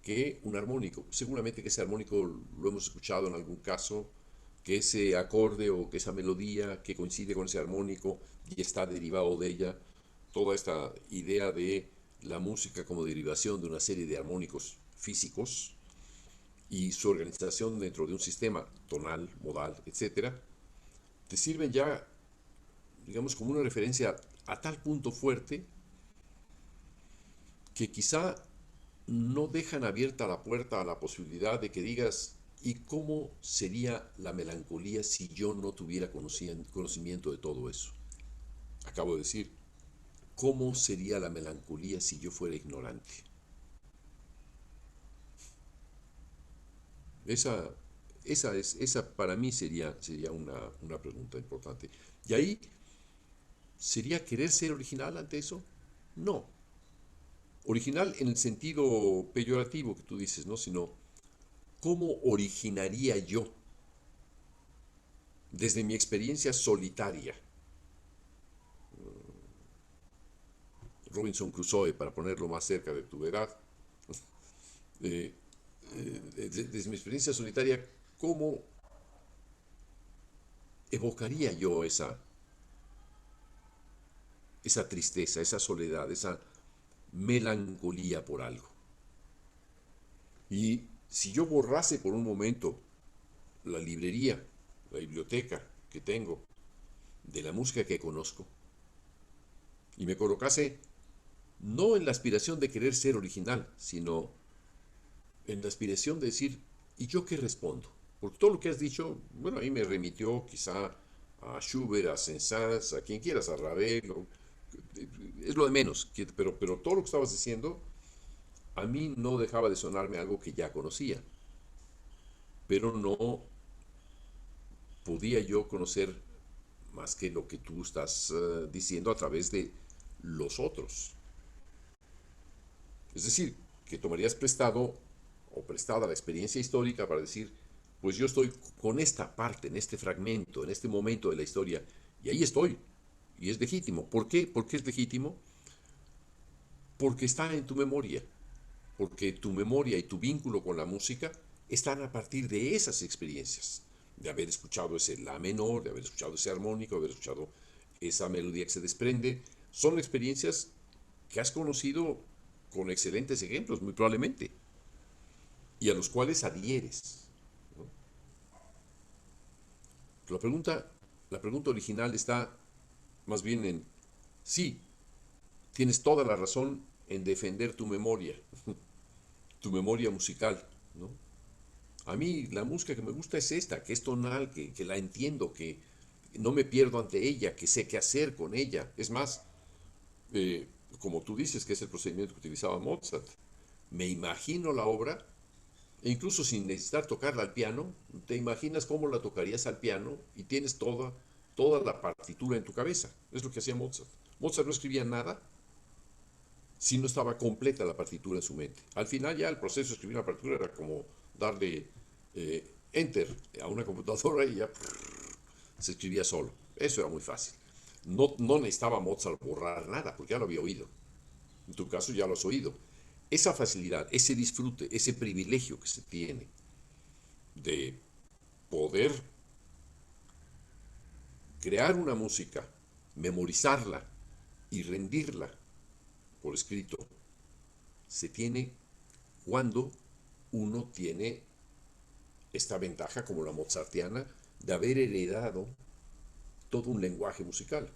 que un armónico, seguramente que ese armónico lo hemos escuchado en algún caso, que ese acorde o que esa melodía que coincide con ese armónico y está derivado de ella, toda esta idea de la música como derivación de una serie de armónicos físicos y su organización dentro de un sistema tonal, modal, etcétera, te sirven ya, digamos, como una referencia a tal punto fuerte que quizá no dejan abierta la puerta a la posibilidad de que digas, ¿y cómo sería la melancolía si yo no tuviera conocimiento de todo eso? Acabo de decir, ¿cómo sería la melancolía si yo fuera ignorante? Esa, esa para mí sería una pregunta importante. Y ahí, ¿sería querer ser original ante eso? No. Original en el sentido peyorativo que tú dices, ¿no? Sino, ¿cómo originaría yo, desde mi experiencia solitaria, Robinson Crusoe, para ponerlo más cerca de tu edad, eh, desde mi experiencia solitaria, ¿cómo evocaría yo esa tristeza, esa soledad, esa melancolía por algo? Y si yo borrase por un momento la librería, la biblioteca que tengo de la música que conozco, y me colocase no en la aspiración de querer ser original, sino en la aspiración de decir, ¿y yo qué respondo? Porque todo lo que has dicho, bueno, ahí me remitió quizá a Schubert, a Saint-Saëns, a quien quieras, a Ravel, es lo de menos, pero todo lo que estabas diciendo a mí no dejaba de sonarme algo que ya conocía, pero no podía yo conocer más que lo que tú estás diciendo a través de los otros. Es decir, que tomarías prestado o prestada la experiencia histórica para decir, pues yo estoy con esta parte, en este fragmento, en este momento de la historia, y ahí estoy, y es legítimo. ¿Por qué? ¿Por qué es legítimo? Porque está en tu memoria, porque tu memoria y tu vínculo con la música están a partir de esas experiencias, de haber escuchado ese la menor, de haber escuchado ese armónico, de haber escuchado esa melodía que se desprende. Son experiencias que has conocido con excelentes ejemplos, muy probablemente, y a los cuales adhieres, ¿no? La pregunta original está más bien en, sí, tienes toda la razón en defender tu memoria, tu memoria musical, ¿no? A mí la música que me gusta es esta, que es tonal, que la entiendo, que no me pierdo ante ella, que sé qué hacer con ella. Es más, eh, como tú dices, que es el procedimiento que utilizaba Mozart, me imagino la obra, e incluso sin necesitar tocarla al piano, te imaginas cómo la tocarías al piano y tienes toda la partitura en tu cabeza. Es lo que hacía Mozart. Mozart no escribía nada si no estaba completa la partitura en su mente. Al final ya el proceso de escribir la partitura era como darle enter a una computadora y ya se escribía solo. Eso era muy fácil. No necesitaba Mozart borrar nada, porque ya lo había oído. En tu caso ya lo has oído. Esa facilidad, ese disfrute, ese privilegio que se tiene de poder crear una música, memorizarla y rendirla por escrito, se tiene cuando uno tiene esta ventaja como la mozartiana de haber heredado todo un lenguaje musical,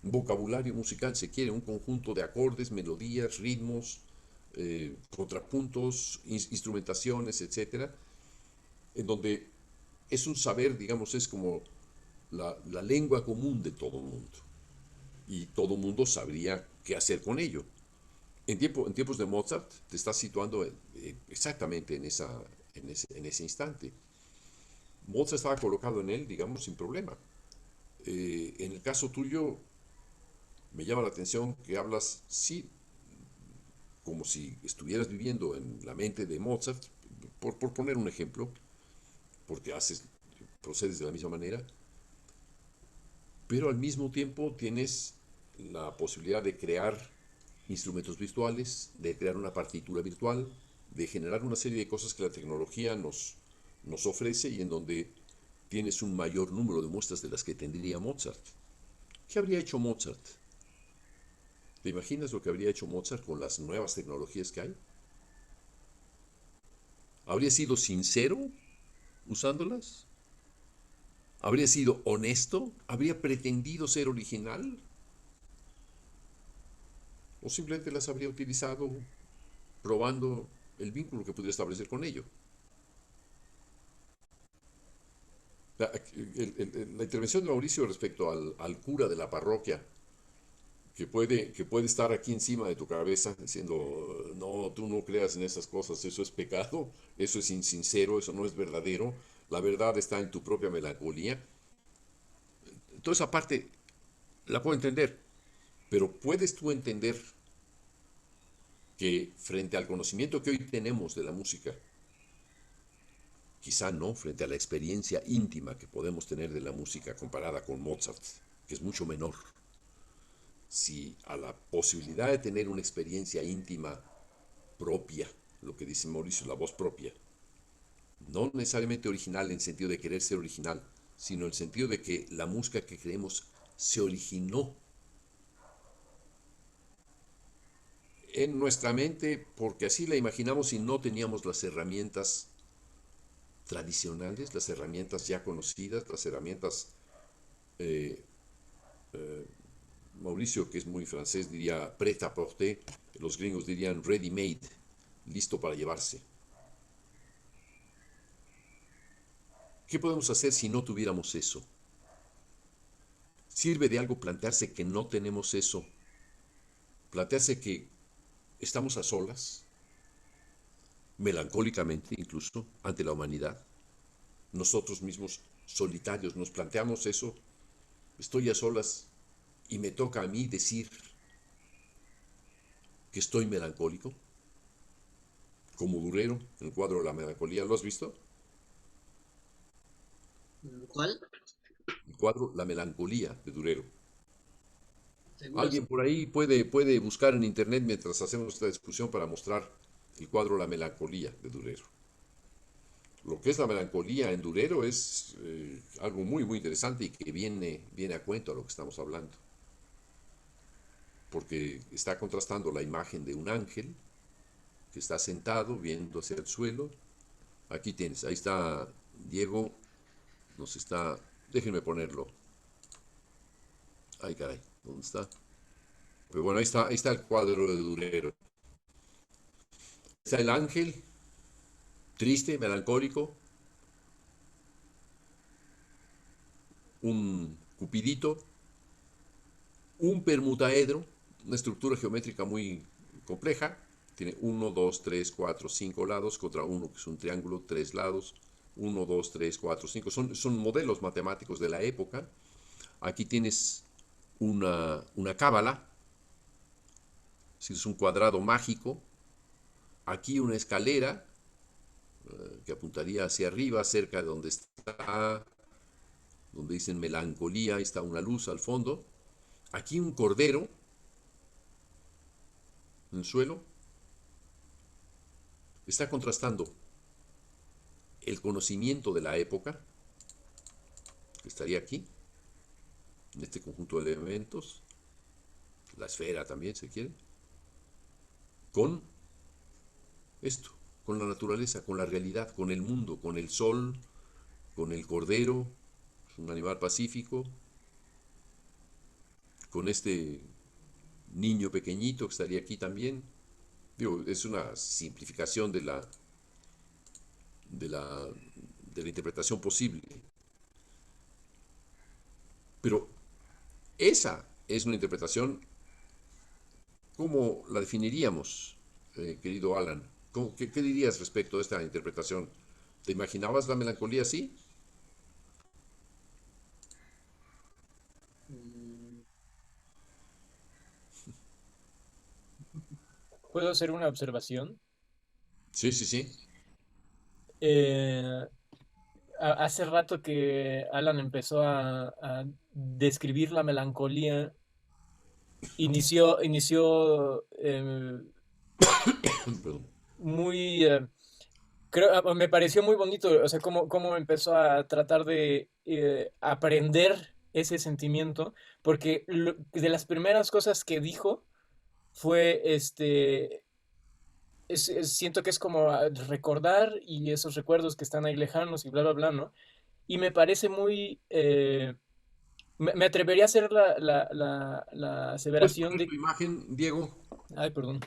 un vocabulario musical, se quiere, un conjunto de acordes, melodías, ritmos, contrapuntos, instrumentaciones, etcétera, en donde es un saber, digamos, es como la lengua común de todo el mundo. Y todo el mundo sabría qué hacer con ello. En tiempos de Mozart te estás situando exactamente en ese instante. Mozart estaba colocado en él, digamos, sin problema. En el caso tuyo, me llama la atención que hablas, sí, como si estuvieras viviendo en la mente de Mozart, por poner un ejemplo, porque procedes de la misma manera, pero al mismo tiempo tienes la posibilidad de crear instrumentos virtuales, de crear una partitura virtual, de generar una serie de cosas que la tecnología nos ofrece y en donde tienes un mayor número de muestras de las que tendría Mozart. ¿Qué habría hecho Mozart? ¿Te imaginas lo que habría hecho Mozart con las nuevas tecnologías que hay? ¿Habría sido sincero usándolas? ¿Habría sido honesto? ¿Habría pretendido ser original? ¿O simplemente las habría utilizado probando el vínculo que pudiera establecer con ello? La intervención de Mauricio respecto al cura de la parroquia, que puede estar aquí encima de tu cabeza diciendo, no, tú no creas en esas cosas, eso es pecado, eso es insincero, eso no es verdadero, la verdad está en tu propia melancolía. Toda esa parte la puedo entender, pero ¿puedes tú entender que frente al conocimiento que hoy tenemos de la música, quizá no, frente a la experiencia íntima que podemos tener de la música comparada con Mozart, que es mucho menor, si a la posibilidad de tener una experiencia íntima propia, lo que dice Mauricio, la voz propia, no necesariamente original en el sentido de querer ser original, sino en el sentido de que la música que creemos se originó en nuestra mente porque así la imaginamos y no teníamos las herramientas tradicionales, las herramientas ya conocidas, las herramientas, eh, eh, Mauricio, que es muy francés, diría prêt-à-porter, los gringos dirían ready-made, listo para llevarse. ¿Qué podemos hacer si no tuviéramos eso? ¿Sirve de algo plantearse que no tenemos eso? Plantearse que estamos a solas, melancólicamente incluso, ante la humanidad. Nosotros mismos solitarios nos planteamos eso. Estoy a solas y me toca a mí decir que estoy melancólico, como Durero, en el cuadro de la melancolía. ¿Lo has visto? ¿Cuál? El cuadro La melancolía de Durero. Seguro sí. Alguien por ahí puede buscar en internet mientras hacemos esta discusión para mostrar el cuadro La melancolía de Durero. Lo que es la melancolía en Durero es algo muy, muy interesante y que viene a cuento a lo que estamos hablando. Porque está contrastando la imagen de un ángel que está sentado viendo hacia el suelo. Aquí tienes, ahí está Diego, nos está, déjenme ponerlo. Ay, caray, ¿dónde está? Pero bueno, ahí está el cuadro de Durero. está el ángel, triste, melancólico, un cupidito, un permutaedro, una estructura geométrica muy compleja. Tiene 1, 2, 3, 4, 5 lados contra uno que es un triángulo, 3 lados. 1, 2, 3, 4, 5. Son modelos matemáticos de la época. Aquí tienes una cábala, es un cuadrado mágico. Aquí una escalera que apuntaría hacia arriba, cerca de donde está, donde dicen melancolía, está una luz al fondo. Aquí un cordero en el suelo. Está contrastando el conocimiento de la época, que estaría aquí, en este conjunto de elementos, la esfera también, si quiere, con esto, con la naturaleza, con la realidad, con el mundo, con el sol, con el cordero, es un animal pacífico, con este niño pequeñito que estaría aquí también. Digo, es una simplificación de la, de la interpretación posible. Pero esa es una interpretación, ¿cómo la definiríamos, querido Alan? ¿Qué dirías respecto a esta interpretación? ¿Te imaginabas la melancolía así? Mm, ¿Puedo hacer una observación? Sí, sí, sí. Eh, Hace rato que Alan empezó a describir la melancolía, inició Perdón. muy, me pareció muy bonito, o sea, cómo empezó a tratar de aprender ese sentimiento, porque de las primeras cosas que dijo fue, siento que es como recordar y esos recuerdos que están ahí lejanos y bla, bla, bla, ¿no? Y me parece muy, me atrevería a hacer la ¿Puedes aseveración poner tu de, imagen, Diego? ay, perdón.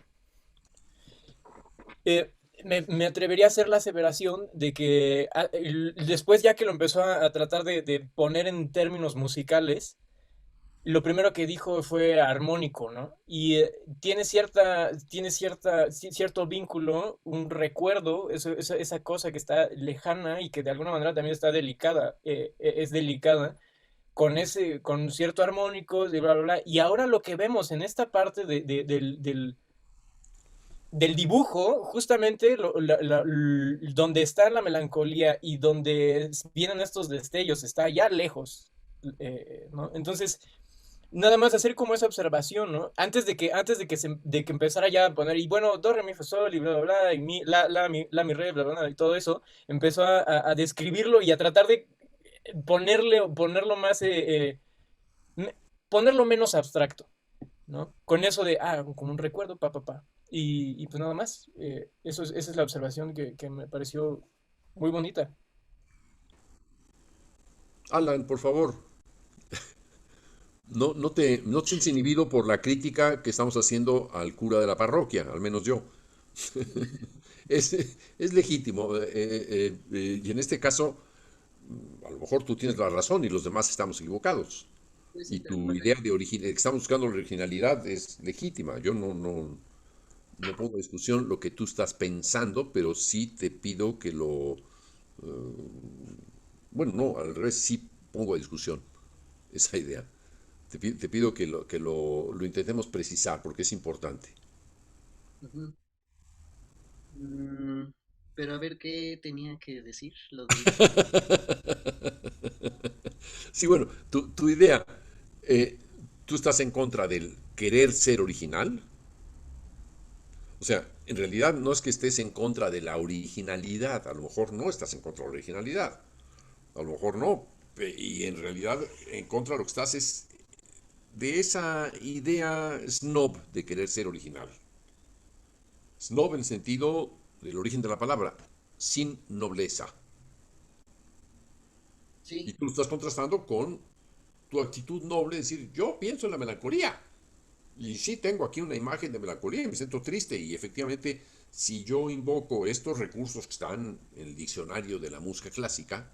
Me atrevería a hacer la aseveración de que después ya que lo empezó a tratar de poner en términos musicales, lo primero que dijo fue armónico, ¿no? Y cierto vínculo, un recuerdo, esa cosa que está lejana y que de alguna manera también está delicada, es delicada, con cierto armónico, de bla, bla, bla. Y ahora lo que vemos en esta parte del dibujo, justamente donde está la melancolía y donde vienen estos destellos, está allá lejos, ¿no? Entonces, nada más hacer como esa observación, ¿no? Antes de que empezara ya a poner, y bueno, do, re, mi, fa, sol, y bla, bla, bla, y mi, la, mi, re, bla, bla, bla, y todo eso, empezó a describirlo y a tratar de ponerlo más, me- ponerlo menos abstracto, ¿no? Con eso de, como un recuerdo, pa, pa, pa. Y pues nada más, esa es la observación que me pareció muy bonita. Alan, por favor, no te sientes inhibido por la crítica que estamos haciendo al cura de la parroquia, al menos yo. Es, es legítimo. Y en este caso, a lo mejor tú tienes la razón y los demás estamos equivocados. pues sí, Y pero tu bueno, idea de que estamos buscando la originalidad es legítima. Yo no pongo en discusión lo que tú estás pensando, pero sí te pido que bueno, no, al revés, sí pongo en discusión esa idea. Te pido que lo intentemos precisar porque es importante. ujú. Mm, pero a ver qué tenía que decir lo del... Sí, bueno, tu idea, eh, tú estás en contra del querer ser original. O sea, en realidad no es que estés en contra de la originalidad, a lo mejor no estás en contra de la originalidad, a lo mejor no, y en realidad en contra de lo que estás es de esa idea snob de querer ser original. Snob en el sentido del origen de la palabra, sin nobleza. Y Sí, tú lo estás contrastando con tu actitud noble, de decir, yo pienso en la melancolía. Y sí tengo aquí una imagen de melancolía y me siento triste y efectivamente Si yo invoco estos recursos que están en el diccionario de la música clásica,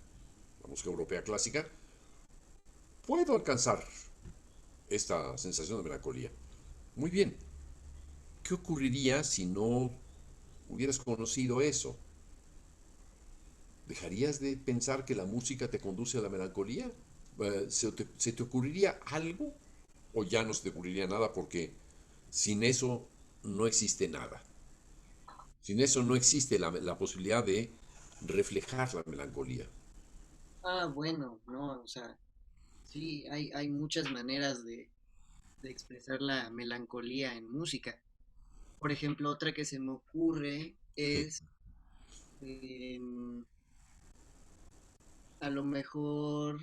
la música europea clásica, puedo alcanzar esta sensación de melancolía. Muy bien, ¿qué ocurriría si no hubieras conocido eso? ¿Dejarías de pensar que la música te conduce a la melancolía? ¿Se te ocurriría algo o ya no se te ocurriría nada porque sin eso no existe nada? Sin eso no existe la posibilidad de reflejar la melancolía. Ah, bueno, no, o sea, sí, hay muchas maneras de expresar la melancolía en música. Por ejemplo, otra que se me ocurre es em, a lo mejor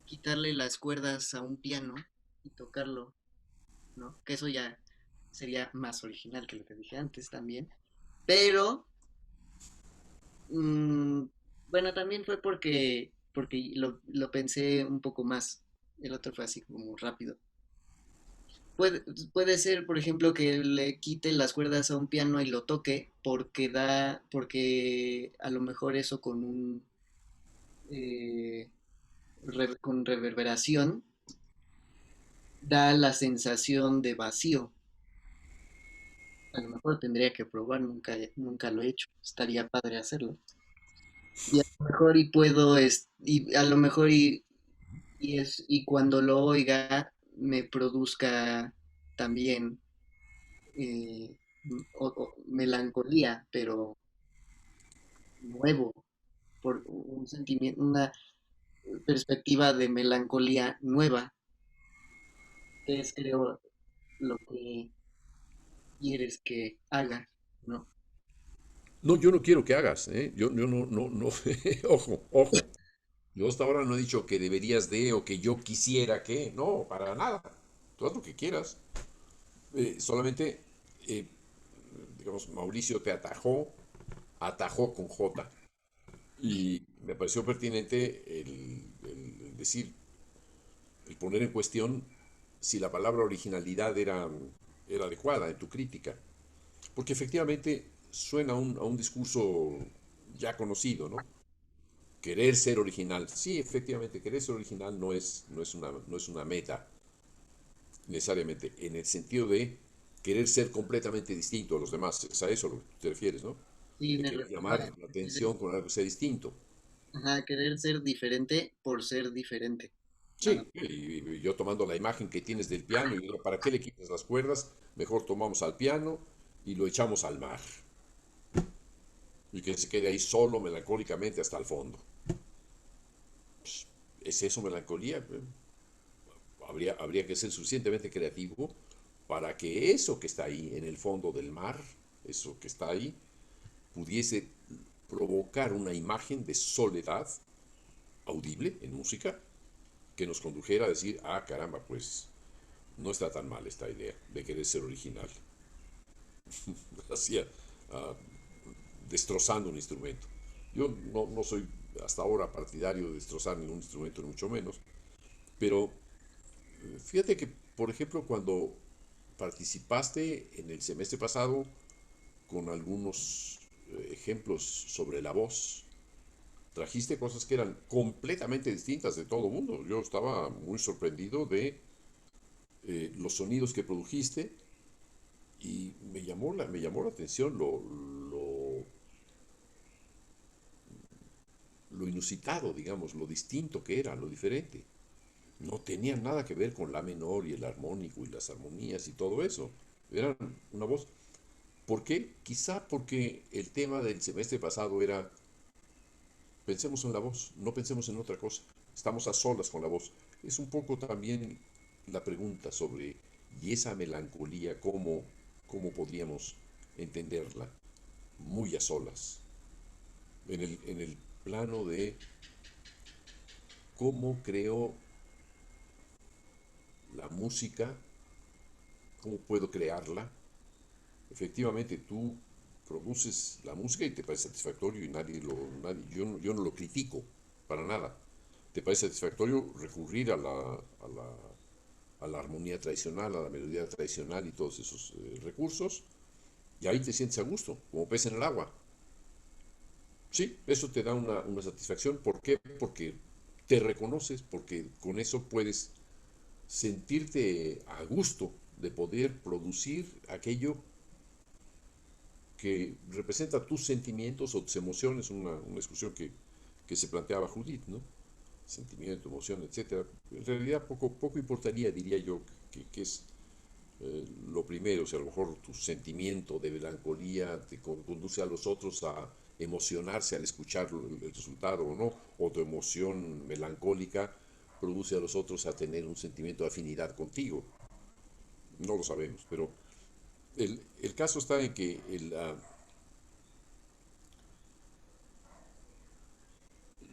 quitarle las cuerdas a un piano y tocarlo, ¿no? Que eso ya sería más original que lo que dije antes también. Pero, mm, bueno, también fue porque lo pensé un poco más. El otro fue así como rápido. Puede, puede ser, por ejemplo, que le quite las cuerdas a un piano y lo toque porque a lo mejor eso con eh, con reverberación da la sensación de vacío. A lo mejor tendría que probar, nunca lo he hecho. Estaría padre hacerlo. Y a lo mejor y puedo, y a lo mejor y cuando lo oiga me produzca también eh, melancolía, pero nuevo, por un sentimiento, una perspectiva de melancolía nueva, que es creo lo que quieres que haga, ¿no? No, yo no quiero que hagas, ¿eh? Yo no, ojo, ojo. Yo hasta ahora no he dicho que deberías de o que yo quisiera que, no, para nada. Tú haz lo que quieras. Solamente, eh, digamos, Mauricio te atajó con J. Y me pareció pertinente el decir, el poner en cuestión si la palabra originalidad era adecuada en tu crítica. Porque efectivamente suena a un discurso ya conocido, ¿no? Querer ser original. Sí, efectivamente, querer ser original no es una meta necesariamente, en el sentido de querer ser completamente distinto a los demás. Es a eso a lo que te refieres, ¿no? Sí, De me querer refiero a llamar la atención con algo que sea distinto. ajá, querer ser diferente por ser diferente. Nada. Sí, y yo tomando la imagen que tienes del piano y digo, ¿para qué le quitas las cuerdas? Mejor tomamos al piano y lo echamos al mar. Y que se quede ahí solo melancólicamente hasta el fondo. ¿Es eso melancolía? Habría que ser suficientemente creativo para que eso que está ahí en el fondo del mar, eso que está ahí, pudiese provocar una imagen de soledad audible en música que nos condujera a decir, ah, caramba, pues no está tan mal esta idea de querer ser original. Hacía ah, destrozando un instrumento. Yo no soy hasta ahora partidario de destrozar ningún instrumento, ni mucho menos, pero fíjate que, por ejemplo, cuando participaste en el semestre pasado con algunos ejemplos sobre la voz, trajiste cosas que eran completamente distintas de todo el mundo. Yo estaba muy sorprendido de los sonidos que produjiste y me llamó la atención lo inusitado, digamos, lo distinto que era, lo diferente. No tenía nada que ver con la menor y el armónico y las armonías y todo eso. Eran una voz. ¿Por qué? Quizá porque el tema del semestre pasado era pensemos en la voz, no pensemos en otra cosa. Estamos a solas con la voz. Es un poco también la pregunta sobre, ¿y esa melancolía cómo podríamos entenderla? Muy a solas. En el plano de cómo creo la música, cómo puedo crearla. Efectivamente, tú produces la música y te parece satisfactorio y yo no lo critico para nada. Te parece satisfactorio recurrir a la armonía tradicional, a la melodía tradicional y todos esos recursos. Y ahí te sientes a gusto, como pez en el agua. Sí, eso te da una satisfacción. ¿Por qué? Porque te reconoces, porque con eso puedes sentirte a gusto de poder producir aquello que representa tus sentimientos o tus emociones, una discusión que se planteaba Judith, ¿no? Sentimiento, emoción, etcétera. En realidad poco importaría, diría yo, que es lo primero, o sea, a lo mejor tu sentimiento de melancolía te conduce a los otros a emocionarse al escuchar el resultado o no, o tu emoción melancólica produce a los otros a tener un sentimiento de afinidad contigo. No lo sabemos, pero el caso está en que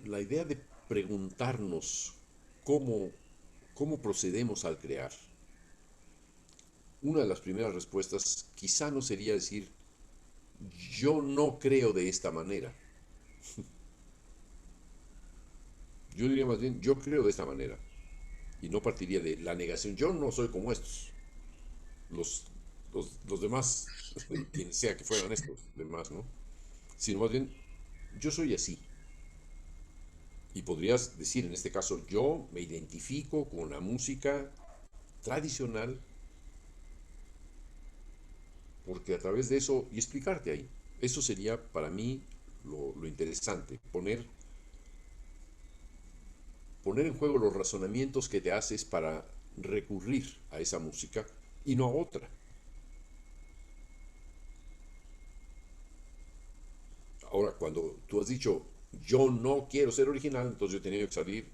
la idea de preguntarnos cómo, cómo procedemos al crear, una de las primeras respuestas quizá no sería decir yo no creo de esta manera. Yo diría más bien yo creo de esta manera. Y no partiría de la negación. Yo no soy como estos. Los, los demás, quien sea que fueran estos demás, ¿no? Sino más bien yo soy así. Y podrías decir en este caso yo me identifico con la música tradicional porque a través de eso, y explicarte ahí, eso sería para mí lo interesante, poner en juego los razonamientos que te haces para recurrir a esa música y no a otra. Ahora, cuando tú has dicho, yo no quiero ser original, entonces yo he tenido que salir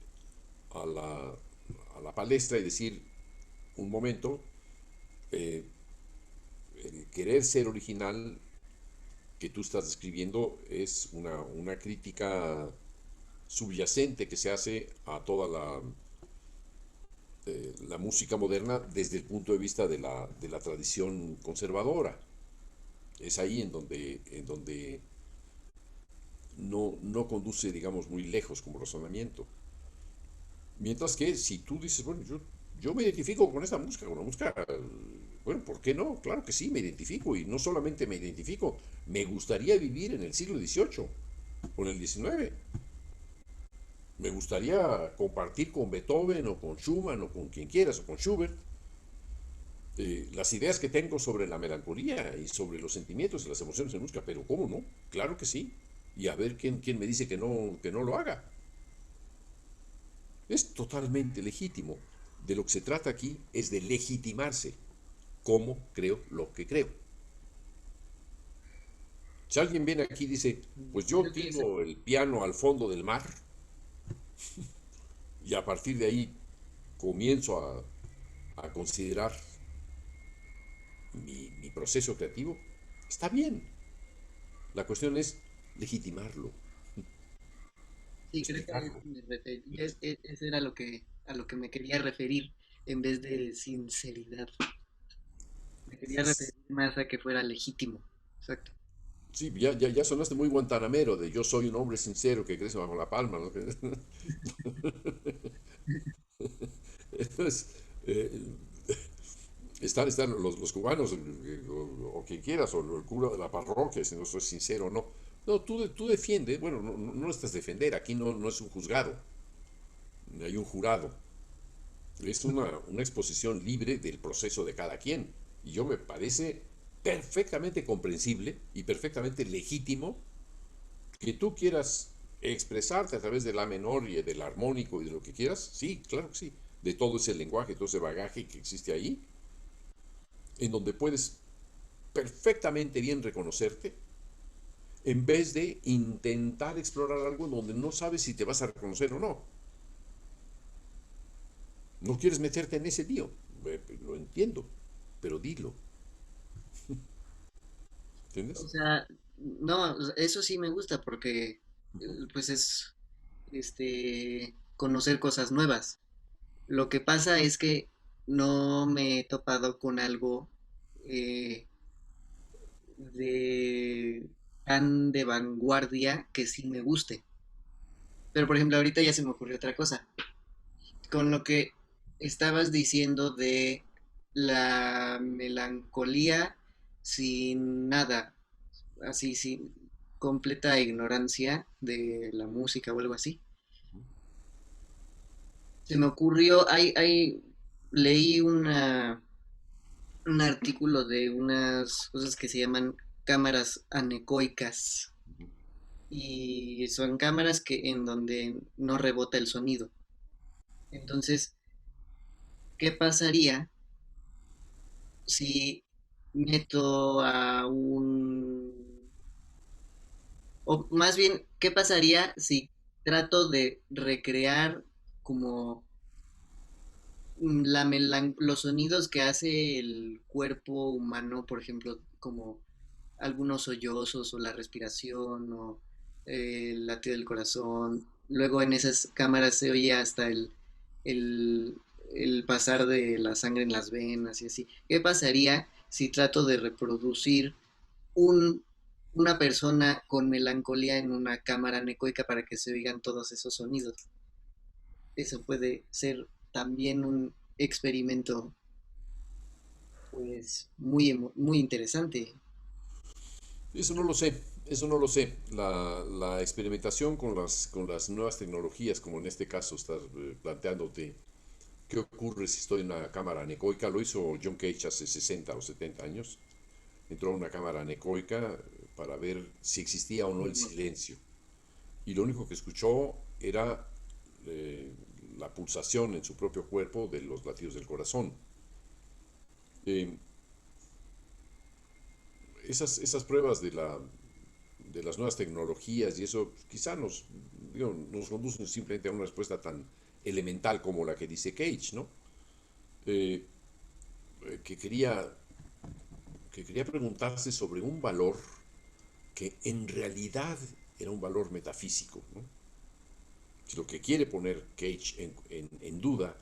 a la palestra y decir, un momento, eh, el querer ser original que tú estás describiendo es una crítica subyacente que se hace a toda la música moderna desde el punto de vista de la tradición conservadora. Es ahí en donde no conduce, digamos, muy lejos como razonamiento. Mientras que si tú dices, bueno, yo me identifico con esta música, con la música, bueno, ¿por qué no? Claro que sí, me identifico y no solamente me identifico, me gustaría vivir en el siglo XVIII o en el XIX. Me gustaría compartir con Beethoven o con Schumann o con quien quieras o con Schubert las ideas que tengo sobre la melancolía y sobre los sentimientos y las emociones en música, pero ¿cómo no? Claro que sí. Y a ver quién me dice que no lo haga. Es totalmente legítimo. De lo que se trata aquí es de legitimarse cómo creo lo que creo. Si alguien viene aquí y dice, pues yo Creo que esa- tiro el piano al fondo del mar y a partir de ahí comienzo a considerar mi proceso creativo, está bien. La cuestión es legitimarlo, sí, creo que a eso explicarlo. me eso era a lo que me quería referir en vez de sinceridad. Me quería referir más a que fuera legítimo. Exacto. Sí, ya sonaste muy guantanamero de yo soy un hombre sincero que crece bajo la palma, ¿no? Entonces, están los cubanos, o quien quieras, o el cura de la parroquia, si no soy sincero o no. No, tú defiendes, bueno, no estás defender, aquí no es un juzgado, hay un jurado. Es una exposición libre del proceso de cada quien. Y yo me parece perfectamente comprensible y perfectamente legítimo que tú quieras expresarte a través de la menor y del armónico y de lo que quieras. Sí, claro que sí. De todo ese lenguaje, todo ese bagaje que existe ahí, en donde puedes perfectamente bien reconocerte, en vez de intentar explorar algo en donde no sabes si te vas a reconocer o no. No quieres meterte en ese lío. Lo entiendo, pero dilo. O ¿Entiendes? sea, no, eso sí me gusta porque pues es conocer cosas nuevas. Lo que pasa es que no me he topado con algo eh, de tan de vanguardia que sí me guste. Pero por ejemplo, ahorita ya se me ocurrió otra cosa. Con lo que estabas diciendo de la melancolía sin nada, así, sin completa ignorancia de la música o algo así. Se me ocurrió, leí un artículo de unas cosas que se llaman cámaras anecoicas y son cámaras que en donde no rebota el sonido. Entonces, ¿qué pasaría si meto a o más bien, ¿qué pasaría si trato de recrear como los sonidos que hace el cuerpo humano, por ejemplo, como algunos sollozos o la respiración o el latido del corazón? Luego en esas cámaras se oye hasta el, el pasar de la sangre en las venas y así. ¿Qué pasaría si trato de reproducir un, una persona con melancolía en una cámara anecoica para que se oigan todos esos sonidos? Eso puede ser también un experimento pues muy interesante. Eso no lo sé, eso no lo sé. La experimentación con las nuevas tecnologías, como en este caso estás planteándote, ¿qué ocurre si estoy en una cámara anecoica? Lo hizo John Cage hace 60 o 70 años. Entró a una cámara anecoica para ver si existía o no el silencio. Y lo único que escuchó era eh, la pulsación en su propio cuerpo de los latidos del corazón. Eh, esas pruebas de las nuevas tecnologías y eso quizá nos conducen simplemente a una respuesta tan elemental como la que dice Cage, ¿no? Eh, que, quería, que quería preguntarse sobre un valor que en realidad era un valor metafísico, ¿no? Si lo que quiere poner Cage en duda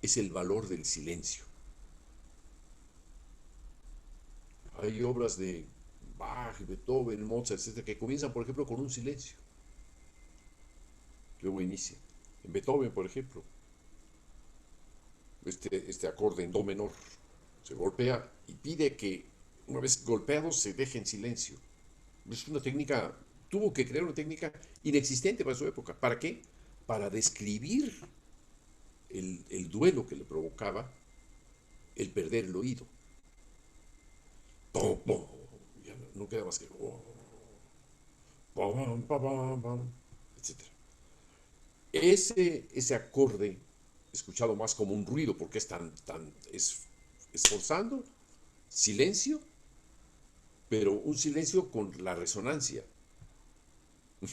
es el valor del silencio. Hay obras de Bach, Beethoven, Mozart, etcétera, que comienzan, por ejemplo, con un silencio. Luego inicia. En Beethoven, por ejemplo, este acorde en do menor se golpea y pide que una vez golpeado se deje en silencio. Es una técnica, tuvo que crear una técnica inexistente para su época. ¿Para qué? Para describir el duelo que le provocaba el perder el oído. ¡Pum, pum! Ya no queda más que pam, pam, pam, etc. Ese acorde, escuchado más como un ruido, porque es esforzando, silencio, pero un silencio con la resonancia. O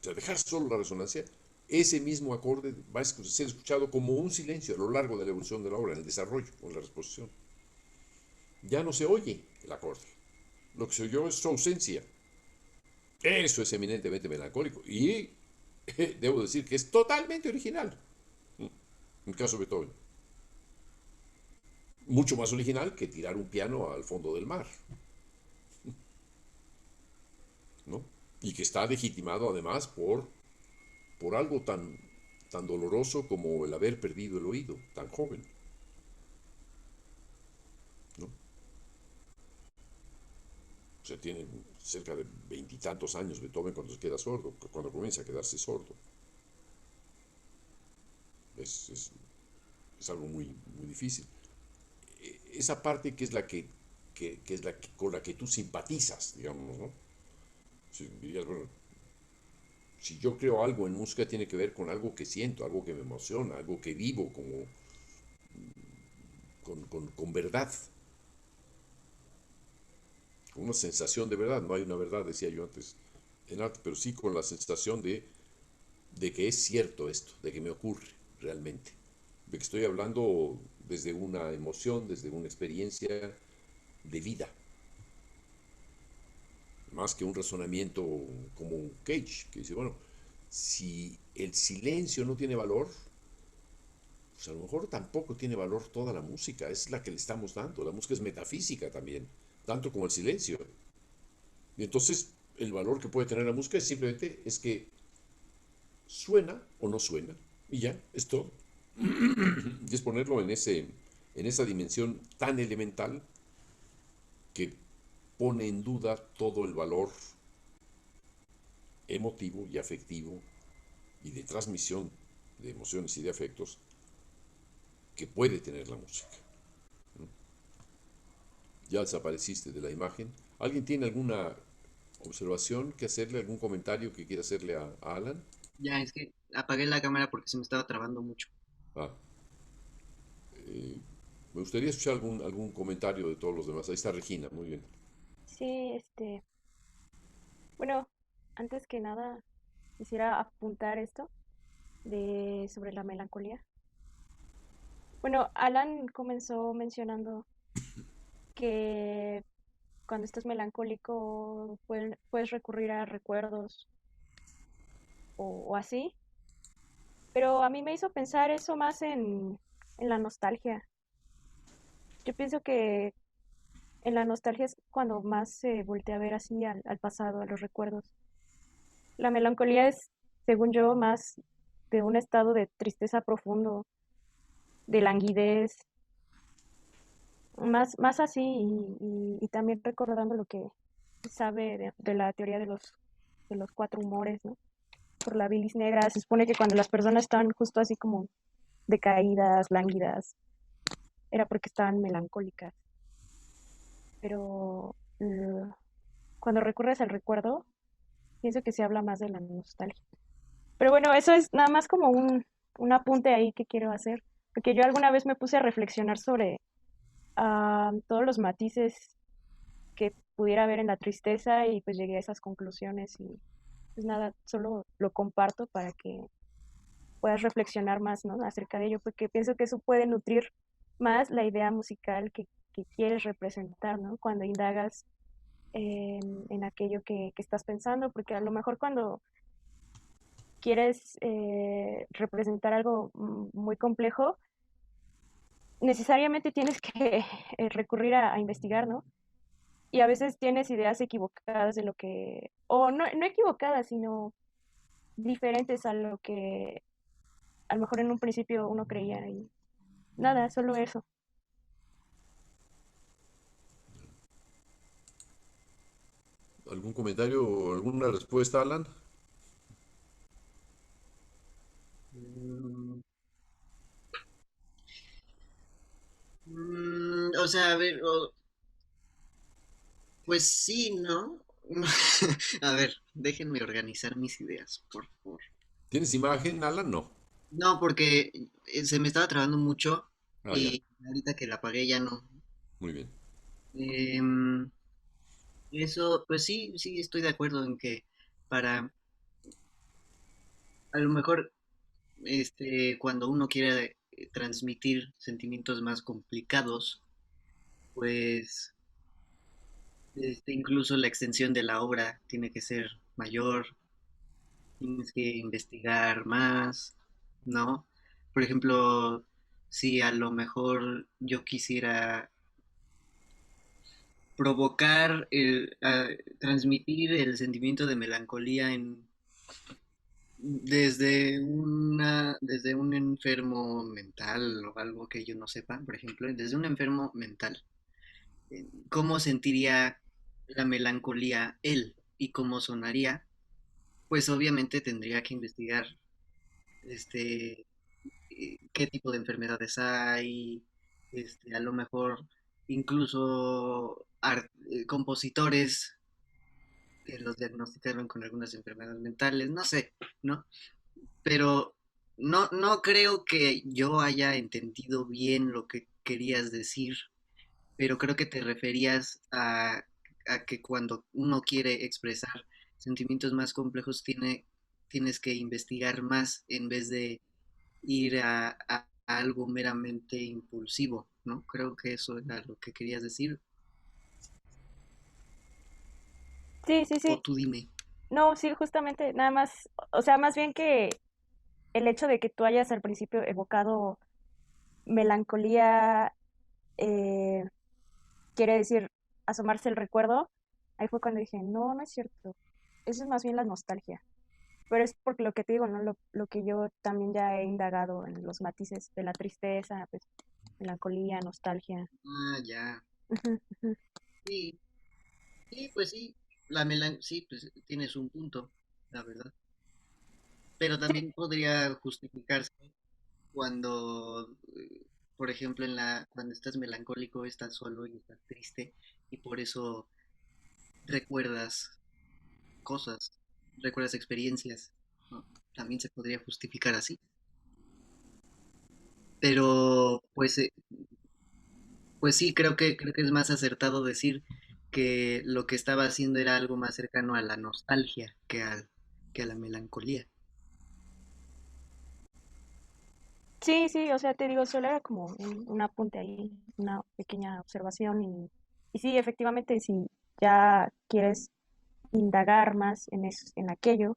sea, dejar solo la resonancia, ese mismo acorde va a ser escuchado como un silencio a lo largo de la evolución de la obra, en el desarrollo o en la exposición. Ya no se oye el acorde. Lo que se oyó es su ausencia. Eso es eminentemente melancólico. Y debo decir que es totalmente original. En el caso de Beethoven. Mucho más original que tirar un piano al fondo del mar, ¿no? Y que está legitimado además por algo tan doloroso como el haber perdido el oído, tan joven, ¿no? O sea, tiene cerca de veintitantos años Beethoven cuando se queda sordo, cuando comienza a quedarse sordo. Es, es, es algo muy difícil. Esa parte que es que es con la que tú simpatizas, digamos, ¿no? Si dirías, bueno, si yo creo algo en música tiene que ver con algo que siento, algo que me emociona, algo que vivo como con verdad, con una sensación de verdad. No hay una verdad, decía yo antes, en arte, pero sí con la sensación de que es cierto esto, de que me ocurre realmente, de que estoy hablando desde una emoción, desde una experiencia de vida, más que un razonamiento como Cage, que dice, bueno, si el silencio no tiene valor, pues a lo mejor tampoco tiene valor toda la música, es la que le estamos dando. La música es metafísica también, tanto como el silencio. Y entonces el valor que puede tener la música es simplemente es que suena o no suena, y ya, es todo. Y es ponerlo en esa dimensión tan elemental que pone en duda todo el valor emotivo y afectivo y de transmisión de emociones y de afectos que puede tener la música. Ya desapareciste de la imagen. ¿Alguien tiene alguna observación que hacerle, algún comentario que quiera hacerle a Alan? Ya, es que apagué la cámara porque se me estaba trabando mucho. Ah, eh, me gustaría escuchar algún comentario de todos los demás. Ahí está Regina, muy bien. Sí, bueno, antes que nada quisiera apuntar esto de sobre la melancolía. Bueno, Alan comenzó mencionando que cuando estás melancólico puedes recurrir a recuerdos o así, pero a mí me hizo pensar eso más en la nostalgia. Yo pienso que en la nostalgia es cuando más se voltea a ver así al pasado, a los recuerdos. La melancolía es, según yo, más de un estado de tristeza profundo, de languidez, más así, y también recordando lo que se sabe de la teoría de los cuatro humores, ¿no? Por la bilis negra, se supone que cuando las personas están justo así como decaídas, lánguidas, era porque estaban melancólicas. Pero cuando recurres al recuerdo, pienso que se habla más de la nostalgia. Pero bueno, eso es nada más como un apunte ahí que quiero hacer, porque yo alguna vez me puse a reflexionar sobre todos los matices que pudiera haber en la tristeza y pues llegué a esas conclusiones y pues nada, solo lo comparto para que puedas reflexionar más, ¿no? Acerca de ello, porque pienso que eso puede nutrir más la idea musical que quieres representar, ¿no? Cuando indagas en aquello que estás pensando, porque a lo mejor cuando quieres representar algo muy complejo, necesariamente tienes que recurrir a investigar, ¿no? Y a veces tienes ideas equivocadas de lo que, o no equivocadas, sino diferentes a lo que a lo mejor en un principio uno creía y nada, solo eso. ¿Algún comentario o alguna respuesta, Alan? Mm, o sea, a ver, pues sí, ¿no? A ver, déjenme organizar mis ideas, por favor. ¿Tienes imagen, Alan? No. No, porque se me estaba trabando mucho Ah, ya. y ahorita que la apagué ya no. Muy bien. Em, Eso, pues sí, sí, estoy de acuerdo en que para, a lo mejor, cuando uno quiere transmitir sentimientos más complicados, pues, incluso la extensión de la obra tiene que ser mayor, tienes que investigar más, ¿no? Por ejemplo, si a lo mejor yo quisiera provocar transmitir el sentimiento de melancolía desde un enfermo mental o algo que yo no sepa, por ejemplo, desde un enfermo mental, ¿cómo sentiría la melancolía él y cómo sonaría? Pues obviamente tendría que investigar qué tipo de enfermedades hay, a lo mejor incluso compositores que los diagnosticaron con algunas enfermedades mentales, no sé, ¿no? Pero no creo que yo haya entendido bien lo que querías decir, pero creo que te referías a que cuando uno quiere expresar sentimientos más complejos tienes que investigar más en vez de ir a algo meramente impulsivo, ¿no? Creo que eso era lo que querías decir, Sí, sí, o sí. tú dime. No, sí, justamente, nada más, o sea, más bien que el hecho de que tú hayas al principio evocado melancolía, eh, quiere decir asomarse el recuerdo, ahí fue cuando dije, no, no es cierto, eso es más bien la nostalgia. Pero es porque lo que te digo, ¿no? Lo que yo también ya he indagado en los matices de la tristeza, pues, melancolía, nostalgia. Ah, ya. Ujú, ujú. Sí, sí, pues sí, sí, pues tienes un punto, la verdad. Pero también podría justificarse cuando, por ejemplo, cuando estás melancólico, estás solo y estás triste, y por eso recuerdas cosas, recuerdas experiencias, ¿no? También se podría justificar así. Pero, pues sí, creo que es más acertado decir que lo que estaba haciendo era algo más cercano a la nostalgia que a la melancolía. Sí, sí, o sea, te digo, solo era como un apunte ahí, una pequeña observación y sí, efectivamente, si ya quieres indagar más en aquello,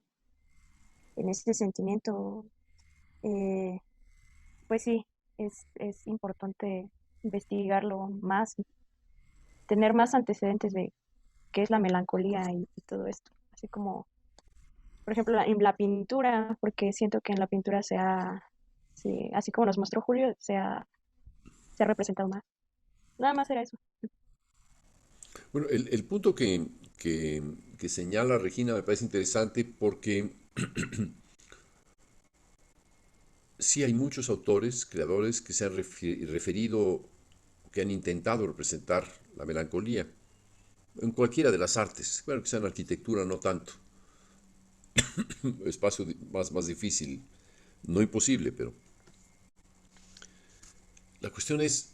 en ese sentimiento, eh, pues sí, es importante investigarlo más y tener más antecedentes de qué es la melancolía y todo esto. Así como, por ejemplo, en la pintura, porque siento que en la pintura sí, así como nos mostró Julio, se ha representado más. Nada más era eso. Bueno, el punto que señala Regina me parece interesante porque sí hay muchos autores, creadores que se han referido, que han intentado representar la melancolía en cualquiera de las artes. Bueno, que sea en arquitectura no tanto, espacio más difícil, no imposible, pero la cuestión es,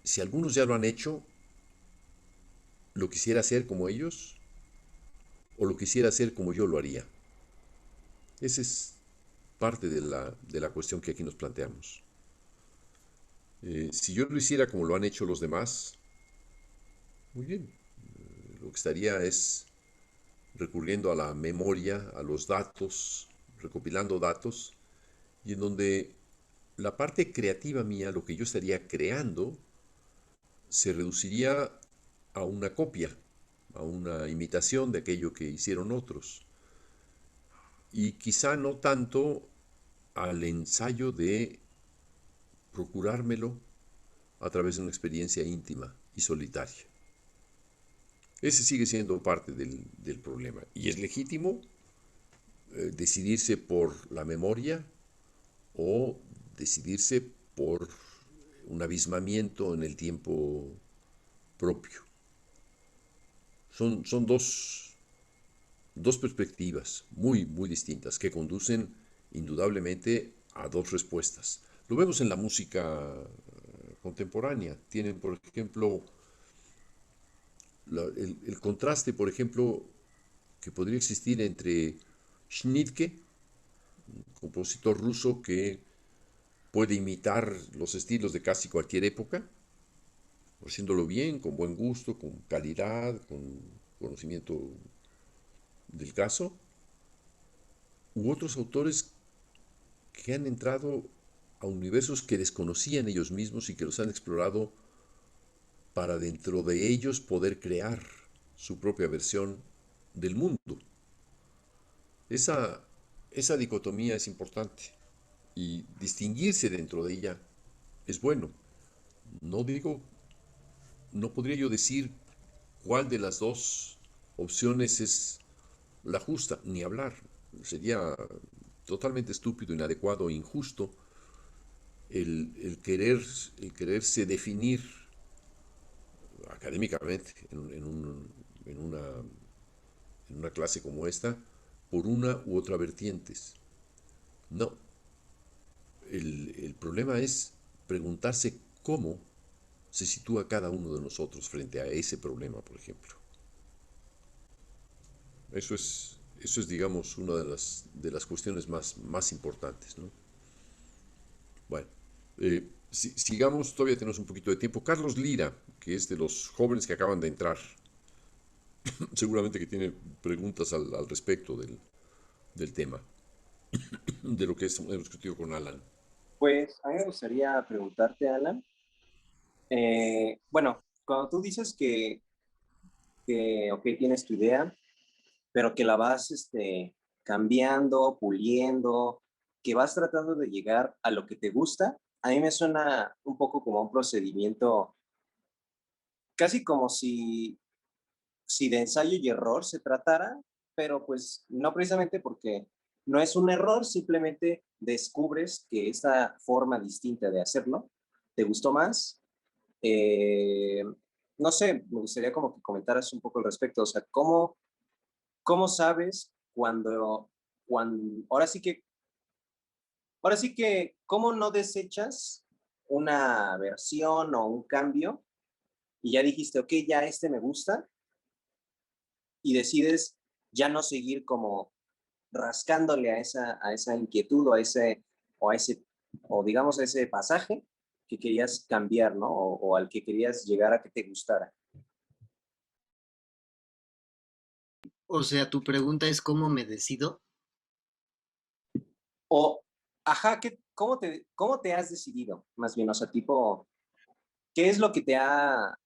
si algunos ya lo han hecho, ¿lo quisiera hacer como ellos o lo quisiera hacer como yo lo haría? Esa es parte de la cuestión que aquí nos planteamos. Si yo lo hiciera como lo han hecho los demás, muy bien. Lo que estaría es recurriendo a la memoria, a los datos, recopilando datos, y en donde la parte creativa mía, lo que yo estaría creando, se reduciría a una copia, a una imitación de aquello que hicieron otros. Y quizá no tanto al ensayo de procurármelo a través de una experiencia íntima y solitaria. Ese sigue siendo parte del problema. Y es legítimo decidirse por la memoria o decidirse por un abismamiento en el tiempo propio. Son dos perspectivas muy distintas que conducen indudablemente a dos respuestas. Lo vemos en la música contemporánea. Tienen, por ejemplo, el contraste, por ejemplo, que podría existir entre Schnittke, compositor ruso que puede imitar los estilos de casi cualquier época, haciéndolo bien, con buen gusto, con calidad, con conocimiento del caso, u otros autores que han entrado a universos que desconocían ellos mismos y que los han explorado para dentro de ellos poder crear su propia versión del mundo. Esa, esa dicotomía es importante y distinguirse dentro de ella es bueno. No digo, no podría yo decir cuál de las dos opciones es la justa, ni hablar. Sería totalmente estúpido, inadecuado e injusto el quererse definir académicamente en una clase como esta por una u otra vertientes. No, el problema es preguntarse cómo se sitúa cada uno de nosotros frente a ese problema, por ejemplo. Eso es digamos, una de las cuestiones más importantes, ¿no? Bueno, sigamos, todavía tenemos un poquito de tiempo. Carlos Lira, que es de los jóvenes que acaban de entrar, seguramente que tiene preguntas al respecto del tema, de lo que hemos discutido con Alan. Pues a mí me gustaría preguntarte, Alan, bueno, cuando tú dices ok, tienes tu idea, pero que la vas cambiando, puliendo, que vas tratando de llegar a lo que te gusta, a mí me suena un poco como un procedimiento casi como si de ensayo y error se tratara, pero pues no precisamente porque no es un error, simplemente descubres que esta forma distinta de hacerlo te gustó más. Eh, no sé, me gustaría como que comentaras un poco al respecto, o sea, ¿cómo sabes cuando, ahora sí que, ¿cómo no desechas una versión o un cambio y ya dijiste, ok, ya este me gusta y decides ya no seguir como rascándole a esa inquietud o o digamos a ese pasaje que querías cambiar, ¿no? O al que querías llegar a que te gustara. O sea, tu pregunta es cómo me decido. O, ajá, ¿cómo te has decidido? Más bien, o sea, tipo, ¿qué es lo que te ha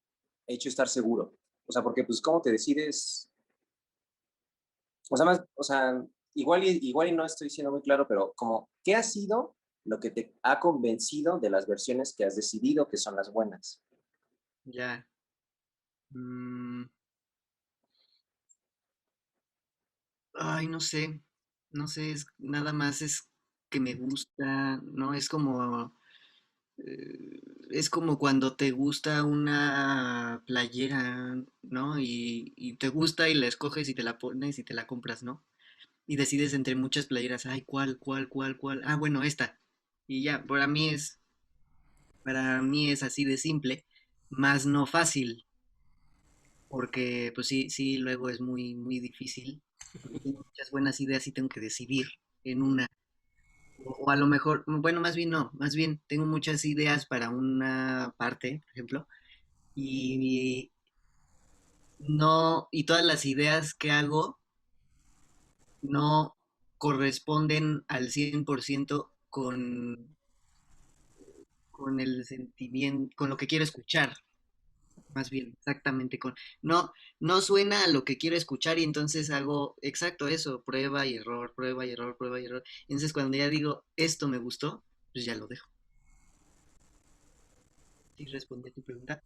hecho estar seguro? O sea, porque pues, ¿cómo te decides? O sea, igual y no estoy siendo muy claro, pero como, ¿qué ha sido lo que te ha convencido de las versiones que has decidido que son las buenas? Ya. Mm, ay, no sé. No sé, nada más es que me gusta, ¿no? Es como cuando te gusta una playera, ¿no? Y te gusta y la escoges y te la pones y te la compras, ¿no? Y decides entre muchas playeras, ay, ¿cuál? Ah, bueno, esta. Y ya, para mí es así de simple, más no fácil, porque pues sí, sí, luego es muy, muy difícil, porque tengo muchas buenas ideas y tengo que decidir en una. O a lo mejor, bueno, más bien no, más bien tengo muchas ideas para una parte, por ejemplo, y no, y todas las ideas que hago no corresponden al 100% con el sentimiento, con lo que quiero escuchar, más bien, exactamente no, no suena a lo que quiero escuchar y entonces hago exacto eso, prueba y error, prueba y error, prueba y error. Entonces cuando ya digo, esto me gustó, pues ya lo dejo. ¿Sí respondí a tu pregunta?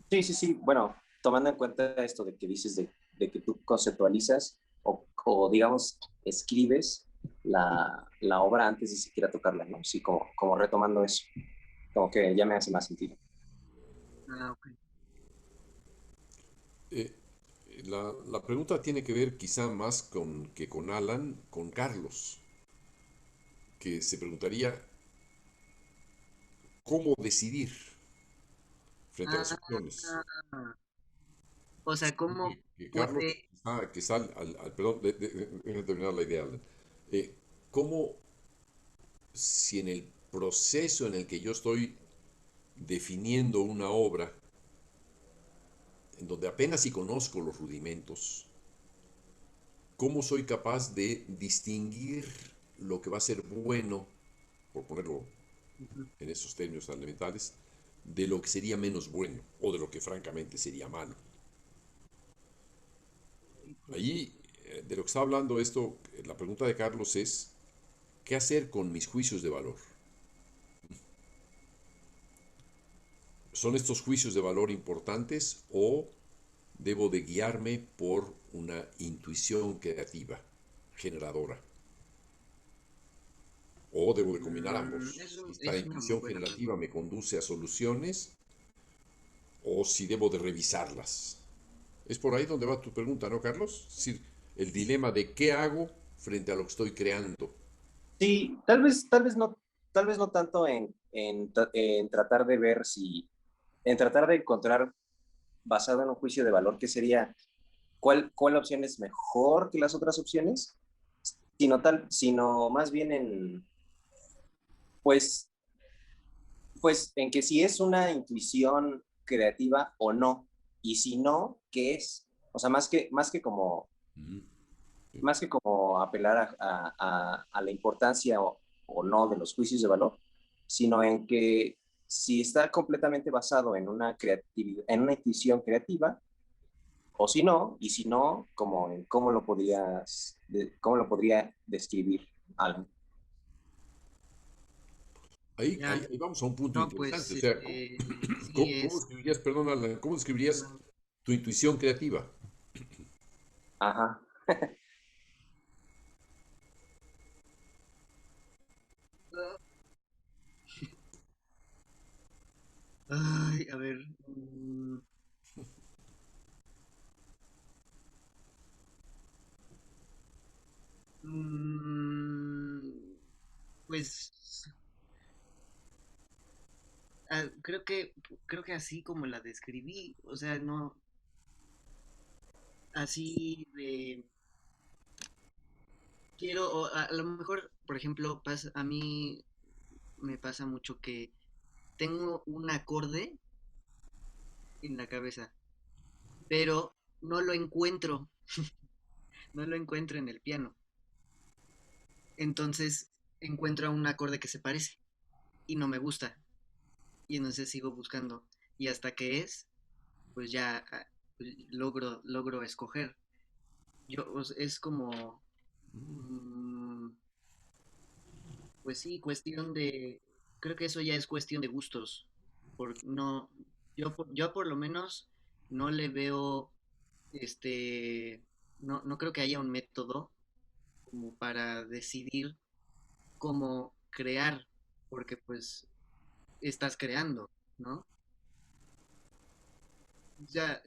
Sí, sí, sí. Bueno, tomando en cuenta esto de que dices de que tú conceptualizas o, digamos, escribes la obra antes de siquiera tocarla, ¿no? Sí, como retomando eso, como que ya me hace más sentido. Ah, ok. Eh, la pregunta tiene que ver quizá más con Alan, con Carlos, que se preguntaría cómo decidir frente a las opciones. Ah, o sea, ¿cómo Que Carlos, puede... que sale perdón, déjame terminar la idea, Alan. Eh, ¿Cómo, si en el proceso en el que yo estoy definiendo una obra, en donde apenas si conozco los rudimentos, cómo soy capaz de distinguir lo que va a ser bueno, por ponerlo Ujú. en esos términos tan elementales, de lo que sería menos bueno o de lo que francamente sería malo? Ahí, de lo que está hablando esto, la pregunta de Carlos es, ¿qué hacer con mis juicios de valor? ¿Son estos juicios de valor importantes o debo de guiarme por una intuición creativa, generadora? ¿O debo de combinar ambos? ¿Esta Es una muy intuición buena generativa pregunta. me conduce a soluciones o si debo de revisarlas? Es por ahí donde va tu pregunta, ¿no, Carlos? Es decir, el dilema de qué hago frente a lo que estoy creando. Sí, tal vez no tanto en tratar de ver en tratar de encontrar basado en un juicio de valor que sería cuál opción es mejor que las otras opciones, sino más bien pues, pues en que si es una intuición creativa o no, y si no, ¿qué es? O sea, Mm, sí. más que como apelar a la importancia o no de los juicios de valor, sino en que si está completamente basado en una creatividad, en una intuición creativa, o si no, y si no, como en cómo lo podría describir Alan. Ahí, Ya, ahí vamos a un punto no, interesante. pues O sea, sí cómo es. describirías, perdón, Alan, cómo describirías tu intuición creativa? Ajá. Ay, a ver. Mm, pues creo que así como la describí, o sea, no así de quiero, o a lo mejor, por ejemplo, a mí me pasa mucho que tengo un acorde en la cabeza, pero no lo encuentro, no lo encuentro en el piano. Entonces encuentro un acorde que se parece y no me gusta. Y entonces sigo buscando. Y hasta que pues ya pues, logro escoger. Es como, mm, pues sí, creo que eso ya es cuestión de gustos. No, yo por lo menos no le veo, este, no creo que haya un método como para decidir cómo crear, porque pues estás creando, ¿no? O sea,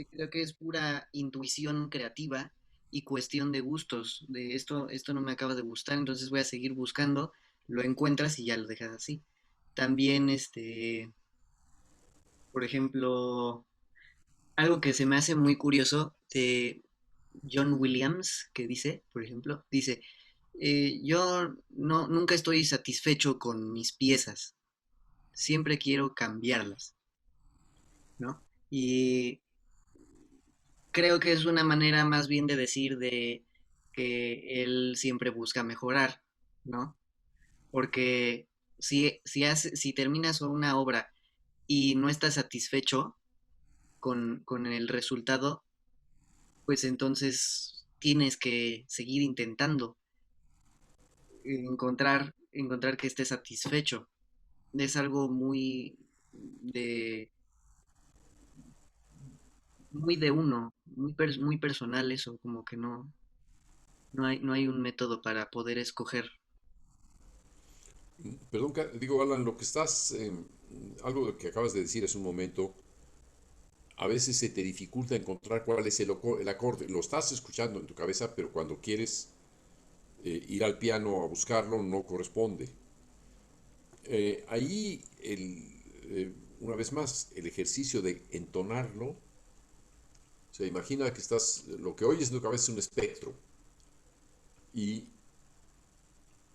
creo que es pura intuición creativa y cuestión de gustos, de esto no me acaba de gustar, entonces voy a seguir buscando, lo encuentras y ya lo dejas así. También, por ejemplo, algo que se me hace muy curioso de John Williams, que dice, por ejemplo, dice, yo nunca estoy satisfecho con mis piezas, siempre quiero cambiarlas, ¿no? Y creo que es una manera más bien de decir de que él siempre busca mejorar, ¿no? Porque si terminas una obra y no estás satisfecho con el resultado, pues entonces tienes que seguir intentando encontrar que estés satisfecho. Es algo de, muy de uno, muy personal eso, como que no hay un método para poder escoger. Perdón, digo, Alan, lo que estás, algo que acabas de decir hace un momento, a veces se te dificulta encontrar cuál es el acorde. Lo estás escuchando en tu cabeza, pero cuando quieres ir al piano a buscarlo, no corresponde. Ahí, una vez más, el ejercicio de entonarlo, o sea, imagina que lo que oyes en tu cabeza es un espectro y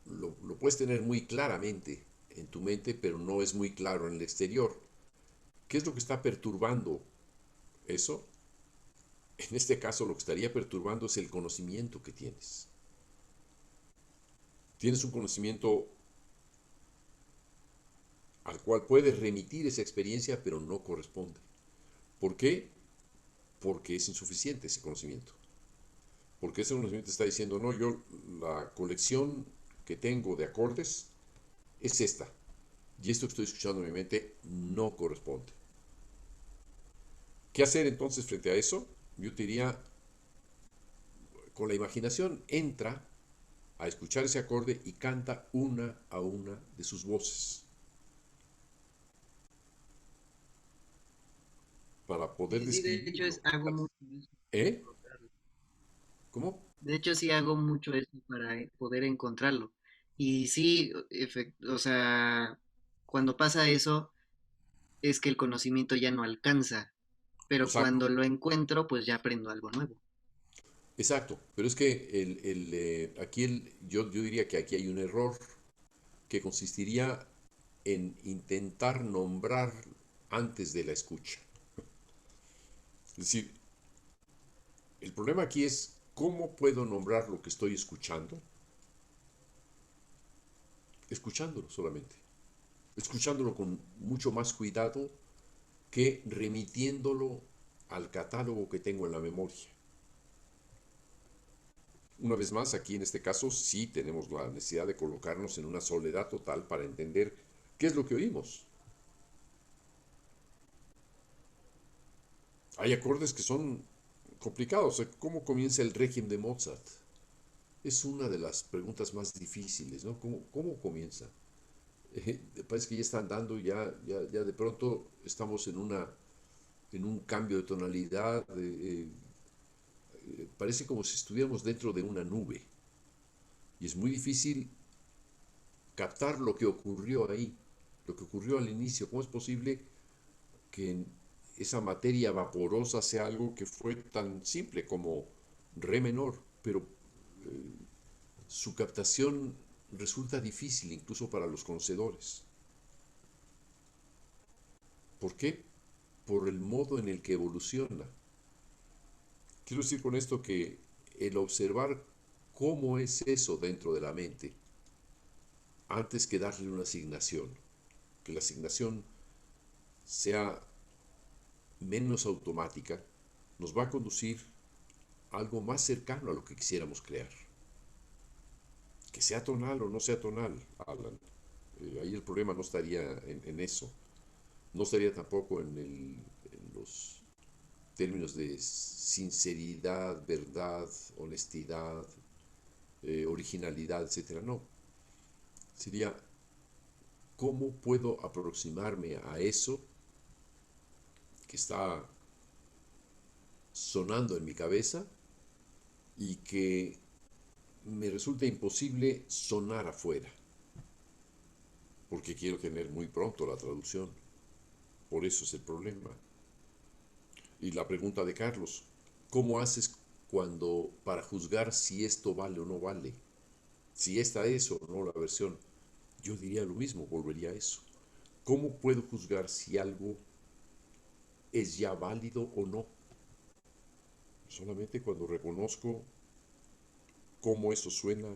lo puedes tener muy claramente en tu mente, pero no es muy claro en el exterior. ¿Qué es lo que está perturbando eso? En este caso, lo que estaría perturbando es el conocimiento que tienes. Tienes un conocimiento al cual puedes remitir esa experiencia, pero no corresponde. ¿Por qué? Porque es insuficiente ese conocimiento. Porque ese conocimiento está diciendo, no, yo la colección que tengo de acordes es esta. Y esto que estoy escuchando en mi mente no corresponde. ¿Qué hacer entonces frente a eso? Yo te diría, con la imaginación entra a escuchar ese acorde y canta una a una de sus voces para poder Sí, sí, de hecho describirlo. hago mucho eso. ¿Eh? ¿Cómo? De hecho sí hago mucho eso para poder encontrarlo. Y sí, o sea, cuando pasa eso es que el conocimiento ya no alcanza, pero Exacto, cuando lo encuentro, pues ya aprendo algo nuevo. exacto. Pero es que aquí yo diría que aquí hay un error que consistiría en intentar nombrar antes de la escucha. Es decir, el problema aquí es cómo puedo nombrar lo que estoy escuchando, escuchándolo solamente, escuchándolo con mucho más cuidado que remitiéndolo al catálogo que tengo en la memoria. Una vez más, aquí en este caso sí tenemos la necesidad de colocarnos en una soledad total para entender ¿Qué es lo que oímos? Hay acordes que son complicados. ¿Cómo comienza el Requiem de Mozart? Es una de las preguntas más difíciles, ¿no? ¿Cómo comienza? Parece que ya está andando, ya de pronto estamos en un cambio de tonalidad. Parece como si estuviéramos dentro de una nube. Y es muy difícil captar lo que ocurrió ahí, lo que ocurrió al inicio. ¿Cómo es posible que esa materia vaporosa sea algo que fue tan simple como re menor, pero su captación resulta difícil incluso para los conocedores? ¿Por qué? Por el modo en el que evoluciona. Quiero decir con esto que el observar cómo es eso dentro de la mente, antes que darle una asignación, que la asignación sea menos automática, nos va a conducir a algo más cercano a lo que quisiéramos crear. Que sea tonal o no sea tonal, Alan. Ahí el problema no estaría en eso. No estaría tampoco en los términos de sinceridad, verdad, honestidad, originalidad, etcétera. No. Sería cómo puedo aproximarme a eso que está sonando en mi cabeza y que me resulta imposible sonar afuera, porque quiero tener muy pronto la traducción. Por eso es el problema. Y la pregunta de Carlos, ¿cómo haces para juzgar si esto vale o no vale? Si esta es o no la versión. Yo diría lo mismo, volvería a eso. ¿Cómo puedo juzgar si algo es ya válido o no? Solamente cuando reconozco cómo eso suena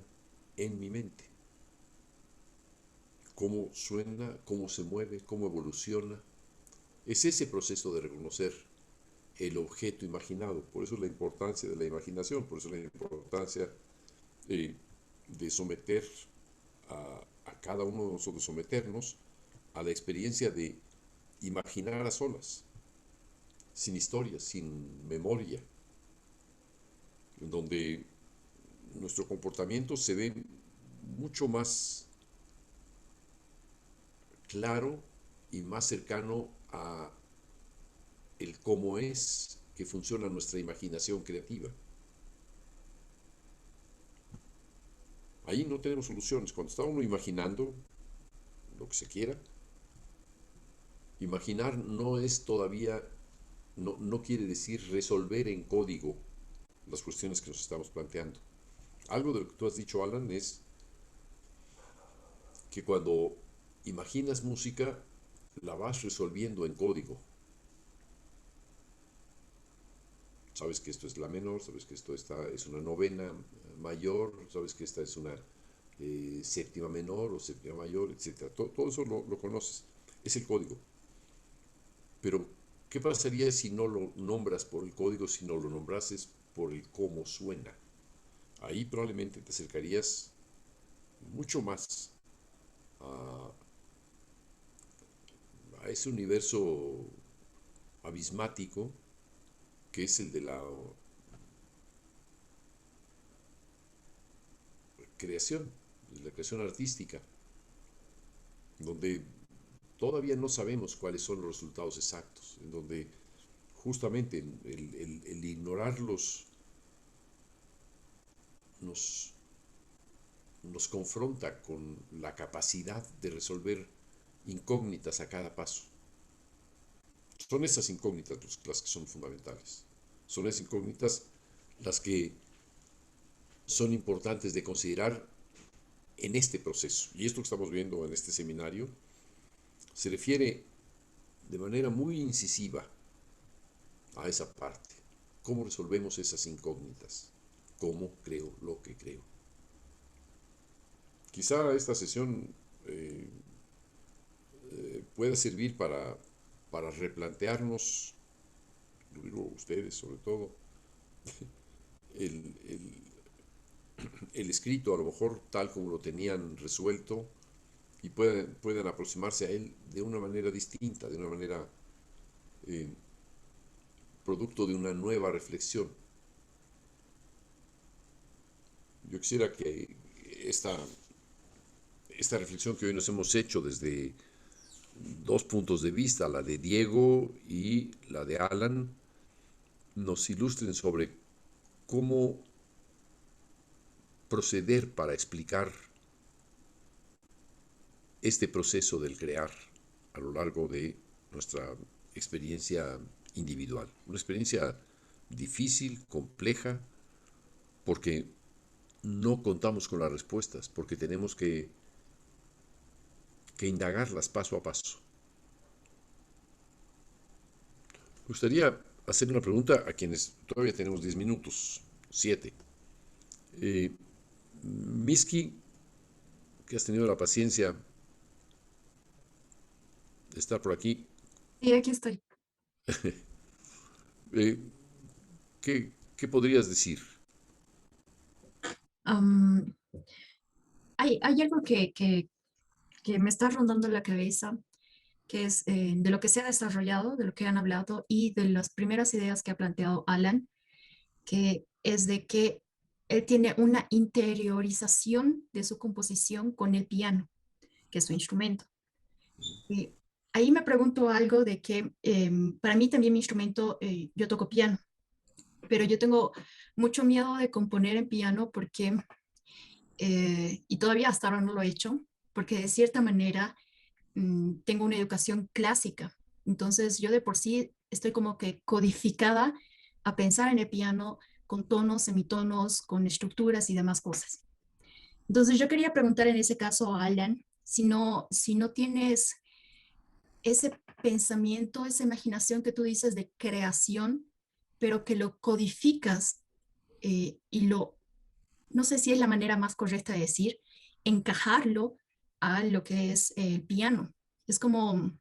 en mi mente. Cómo suena, cómo se mueve, cómo evoluciona. Es ese proceso de reconocer el objeto imaginado. Por eso la importancia de la imaginación, por eso la importancia de someter a cada uno de nosotros, someternos a la experiencia de imaginar a solas, sin historia, sin memoria, en donde nuestro comportamiento se ve mucho más claro y más cercano a el cómo es que funciona nuestra imaginación creativa. Ahí no tenemos soluciones. Cuando está uno imaginando lo que se quiera, imaginar no es todavía, no quiere decir resolver en código las cuestiones que nos estamos planteando. Algo de lo que tú has dicho, Alan, es que cuando imaginas música, la vas resolviendo en código. Sabes que esto es la menor, sabes que esto es una novena mayor, sabes que esta es una séptima menor o séptima mayor, etc. Todo eso lo conoces, es el código. Pero, ¿qué pasaría si no lo nombras por el código, si no lo nombrases por el cómo suena? Ahí probablemente te acercarías mucho más a, a ese universo abismático que es el de la creación, de la creación artística, donde todavía no sabemos cuáles son los resultados exactos, en donde justamente el ignorarlos nos confronta con la capacidad de resolver incógnitas a cada paso. Son esas incógnitas las que son fundamentales. Son esas incógnitas las que son importantes de considerar en este proceso. Y esto que estamos viendo en este seminario se refiere de manera muy incisiva a esa parte. ¿Cómo resolvemos esas incógnitas? ¿Cómo creo lo que creo? Quizá esta sesión pueda servir para replantearnos, lo digo ustedes sobre todo, el, el, el escrito a lo mejor tal como lo tenían resuelto, y pueden aproximarse a él de una manera distinta, de una manera eh, producto de una nueva reflexión. Yo quisiera que esta reflexión que hoy nos hemos hecho desde dos puntos de vista, la de Diego y la de Alan, nos ilustren sobre cómo proceder para explicar este proceso del crear a lo largo de nuestra experiencia individual. Una experiencia difícil, compleja, porque no contamos con las respuestas, porque tenemos que indagarlas paso a paso. Me gustaría hacer una pregunta a quienes todavía tenemos 10 minutos, 7. Miski, que has tenido la paciencia de estar por aquí, Y aquí estoy. eh, ¿qué podrías decir? Am, hay algo que me está rondando la cabeza, que es de lo que se ha desarrollado, de lo que han hablado y de las primeras ideas que ha planteado Alan, que es de que él tiene una interiorización de su composición con el piano, que es su instrumento. Y ahí me pregunto algo de que para mí también mi instrumento, yo toco piano, pero yo tengo mucho miedo de componer en piano porque, y todavía hasta ahora no lo he hecho, porque de cierta manera tengo una educación clásica. Entonces yo de por sí estoy como que codificada a pensar en el piano con tonos, semitonos, con estructuras y demás cosas. Entonces yo quería preguntar en ese caso a Alan, si no tienes ese pensamiento, esa imaginación que tú dices de creación, pero que lo codificas y no sé si es la manera más correcta de decir, encajarlo a lo que es el piano. Es como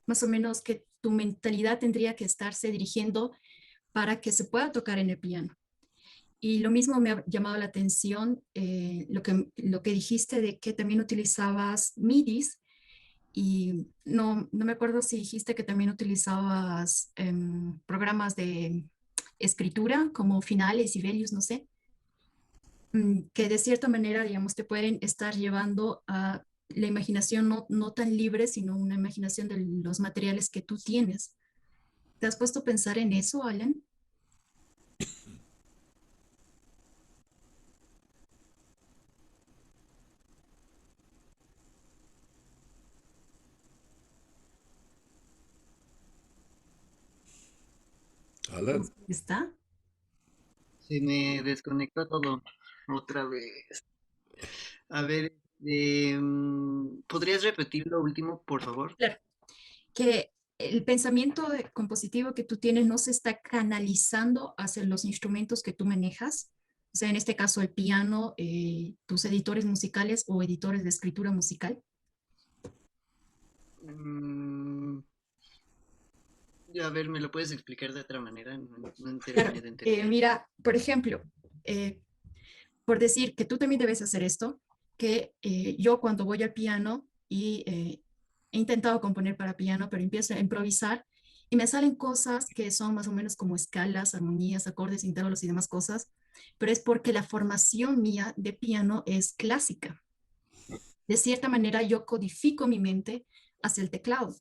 más o menos que tu mentalidad tendría que estarse dirigiendo para que se pueda tocar en el piano. Y lo mismo me ha llamado la atención lo que dijiste de que también utilizabas MIDIs y no me acuerdo si dijiste que también utilizabas programas de escritura como Finales y Velius, no sé, que de cierta manera, digamos, te pueden estar llevando a la imaginación no tan libre, sino una imaginación de los materiales que tú tienes. ¿Te has puesto a pensar en eso, Alan? Alan, ¿Está? Se me desconectó todo otra vez. A ver, ¿podrías repetir lo último, por favor? Claro. Que el pensamiento compositivo que tú tienes no se está canalizando hacia los instrumentos que tú manejas. O sea, en este caso el piano, tus editores musicales o editores de escritura musical. Mm, a ver, ¿me lo puedes explicar de otra manera? No Claro, terminé de entender. mira, por ejemplo, por decir que tú también debes hacer esto, que yo cuando voy al piano y he intentado componer para piano, pero empiezo a improvisar y me salen cosas que son más o menos como escalas, armonías, acordes, intervalos y demás cosas, pero es porque la formación mía de piano es clásica. De cierta manera, yo codifico mi mente hacia el teclado,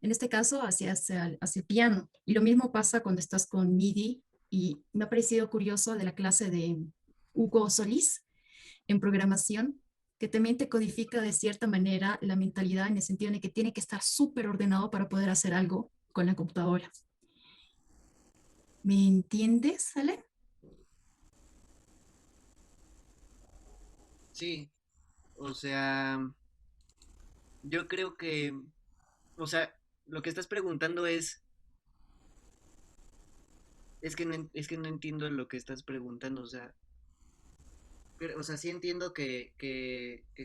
en este caso hacia el piano. Y lo mismo pasa cuando estás con MIDI y me ha parecido curioso de la clase de Hugo Solís en programación, que también te codifica de cierta manera la mentalidad en el sentido de que tiene que estar súper ordenado para poder hacer algo con la computadora. ¿Me entiendes, Ale? Sí, o sea, yo creo que, o sea, lo que estás preguntando es que es que no entiendo lo que estás preguntando, o sea, sí entiendo que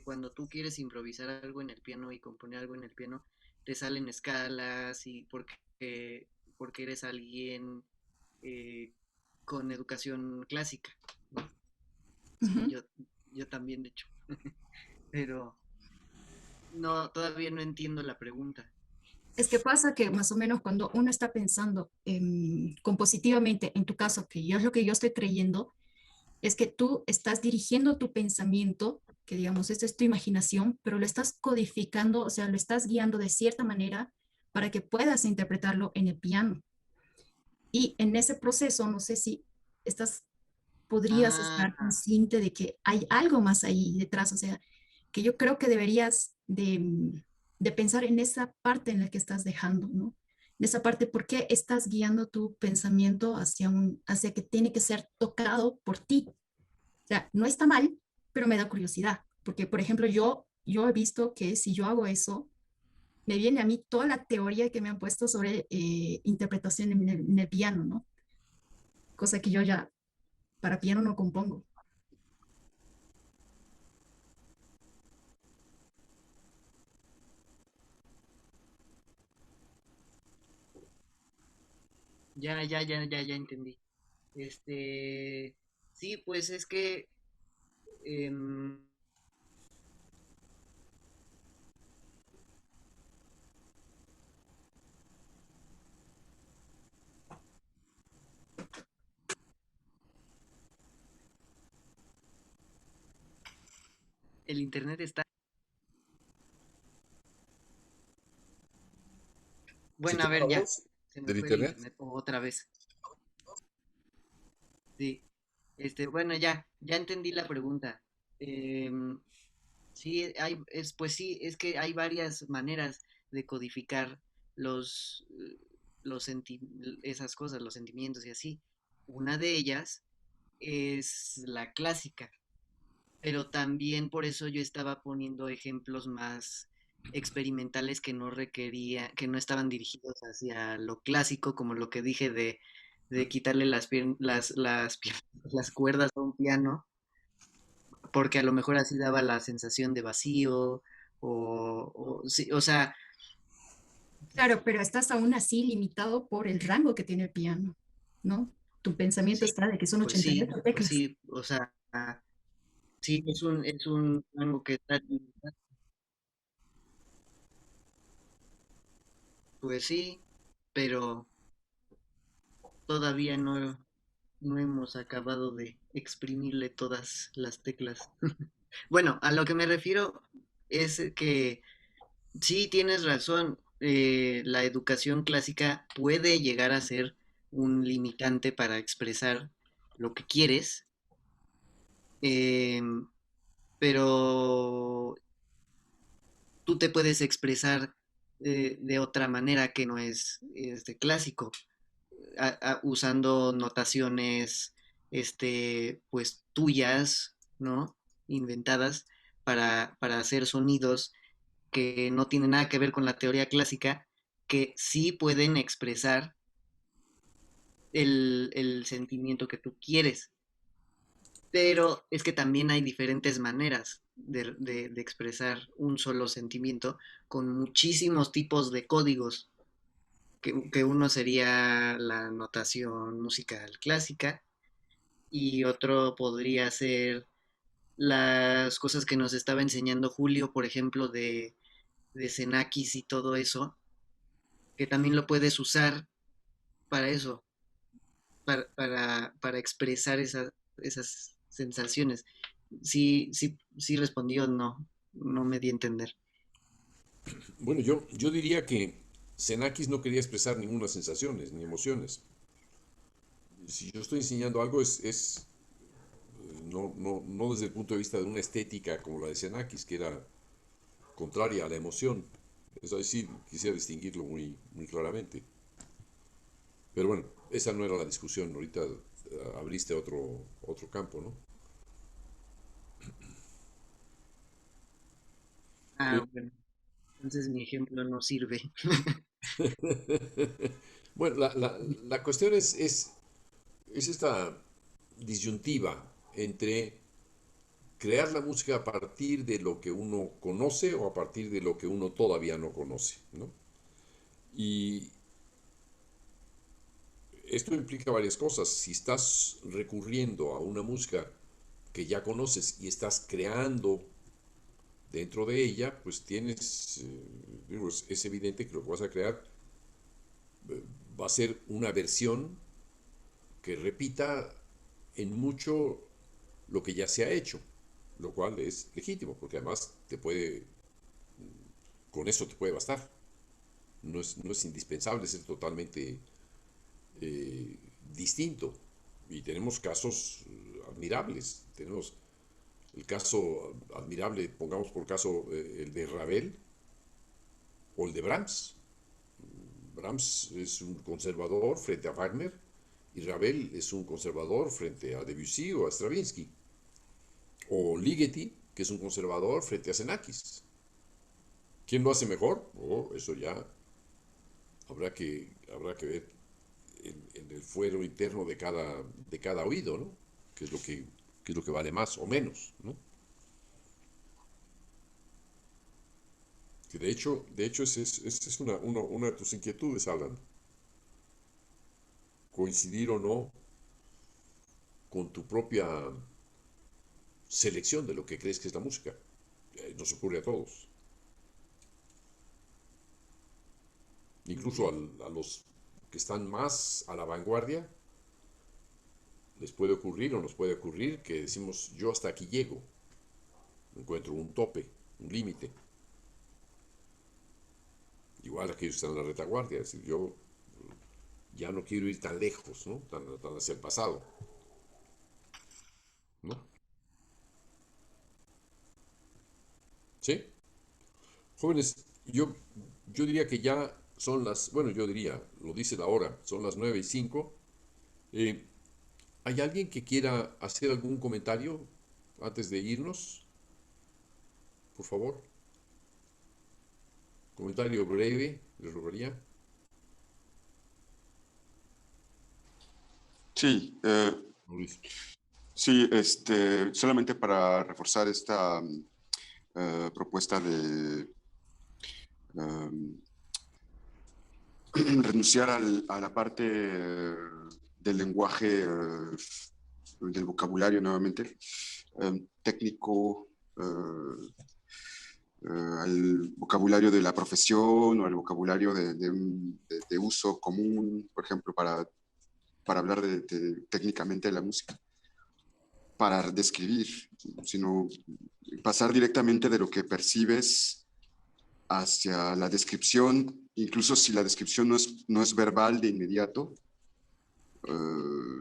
cuando tú quieres improvisar algo en el piano y componer algo en el piano, te salen escalas y porque eres alguien eh, con educación clásica, ¿no? Uh Sí, -huh. yo también, de hecho. Pero No, todavía no entiendo la pregunta. Es que pasa que más o menos cuando uno está pensando compositivamente, en tu caso, que yo es lo que yo estoy creyendo, es que tú estás dirigiendo tu pensamiento, que digamos, esta es tu imaginación, pero lo estás codificando, o sea, lo estás guiando de cierta manera para que puedas interpretarlo en el piano. Y en ese proceso, no sé si estás, podrías estar Ah, consciente de que hay algo más ahí detrás, o sea, que yo creo que deberías de pensar en esa parte en la que estás dejando, ¿no? En esa parte, ¿por qué estás guiando tu pensamiento hacia que tiene que ser tocado por ti? O sea, no está mal, pero me da curiosidad, porque, por ejemplo, yo he visto que si yo hago eso, me viene a mí toda la teoría que me han puesto sobre interpretación en el piano, ¿no? Cosa que yo ya para piano no compongo. ya entendí. Sí, pues es que em, el internet está... ¿Se Bueno, te a va ver, la ya. voz Se me del fue el internet? internet otra vez. Sí. Bueno, ya entendí la pregunta. Em, sí, pues sí, es que hay varias maneras de codificar los, esas cosas, los sentimientos y así. Una de ellas es la clásica, pero también por eso yo estaba poniendo ejemplos más experimentales que no estaban dirigidos hacia lo clásico, como lo que dije de quitarle las cuerdas a un piano, porque a lo mejor así daba la sensación de vacío, sí, o sea, Claro, pero estás aún así limitado por el rango que tiene el piano, ¿no? Tu pensamiento sí, está de que son 88 pues teclas. sí, o sea, sí, es un algo que está, pues sí, pero todavía no hemos acabado de exprimirle todas las teclas. Bueno, a lo que me refiero es que sí tienes razón, la educación clásica puede llegar a ser un limitante para expresar lo que quieres, em, pero tú te puedes expresar de otra manera que no es clásico, usando notaciones, pues tuyas, ¿no? Inventadas para hacer sonidos que no tienen nada que ver con la teoría clásica, que sí pueden expresar el sentimiento que tú quieres. Pero es que también hay diferentes maneras de expresar un solo sentimiento con muchísimos tipos de códigos, que uno sería la notación musical clásica y otro podría ser las cosas que nos estaba enseñando Julio, por ejemplo, de Xenakis y todo eso, que también lo puedes usar para eso, para expresar esas sensaciones. Sí respondió, no me di a entender. Bueno, yo diría que Xenakis no quería expresar ninguna sensaciones ni emociones. Si yo estoy enseñando algo no desde el punto de vista de una estética como la de Xenakis, que era contraria a la emoción. Eso ahí sí quisiera distinguirlo muy claramente. Pero bueno, esa no era la discusión. Ahorita abriste otro campo, ¿no? Ah, bueno, entonces mi ejemplo no sirve. Bueno, la cuestión es esta disyuntiva entre crear la música a partir de lo que uno conoce o a partir de lo que uno todavía no conoce, ¿no? Y esto implica varias cosas. Si estás recurriendo a una música que ya conoces y estás creando dentro de ella, pues tienes, digo, es evidente que lo que vas a crear va a ser una versión que repita en mucho lo que ya se ha hecho, lo cual es legítimo, porque además con eso te puede bastar. No es indispensable ser totalmente distinto. Y tenemos casos admirables. Tenemos el caso admirable, pongamos por caso el de Ravel o el de Brahms. Brahms es un conservador frente a Wagner y Ravel es un conservador frente a Debussy o a Stravinsky. O Ligeti, que es un conservador frente a Xenakis. ¿Quién lo hace mejor? Eso ya habrá que ver en el fuero interno de cada oído, ¿no? ¿Qué es lo que vale más o menos, ¿no? Que de hecho esa es una de tus inquietudes, Alan. Coincidir o no con tu propia selección de lo que crees que es la música. Nos ocurre a todos. Incluso a los que están más a la vanguardia, les puede ocurrir o nos puede ocurrir que decimos, yo hasta aquí llego. Encuentro un tope, un límite. Igual aquellos que están en la retaguardia, es decir, yo ya no quiero ir tan lejos, ¿no? Tan hacia el pasado, ¿no? ¿Sí? Jóvenes, yo diría que ya son bueno, yo diría, lo dice la hora, son las 9:05. ¿Hay alguien que quiera hacer algún comentario antes de irnos? Por favor. Comentario breve, les rogaría. Sí, Mauricio. sí, solamente para reforzar esta propuesta de renunciar a la parte del lenguaje, del vocabulario nuevamente, técnico, al vocabulario de la profesión o al vocabulario de uso común, por ejemplo, para hablar técnicamente de la música, para describir, sino pasar directamente de lo que percibes hacia la descripción, incluso si la descripción no es verbal de inmediato,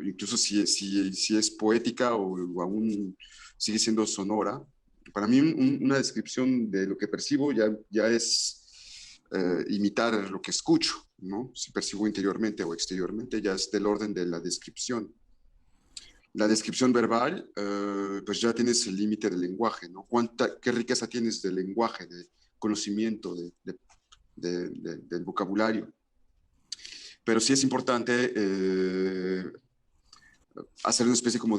incluso si es poética o aún sigue siendo sonora. Para mí una descripción de lo que percibo ya es imitar lo que escucho, ¿no? Si percibo interiormente o exteriormente, ya es del orden de la descripción. La descripción verbal, pues ya tienes el límite del lenguaje, ¿no? ¿Qué riqueza tienes del lenguaje, de conocimiento, del vocabulario? Pero sí es importante hacer una especie como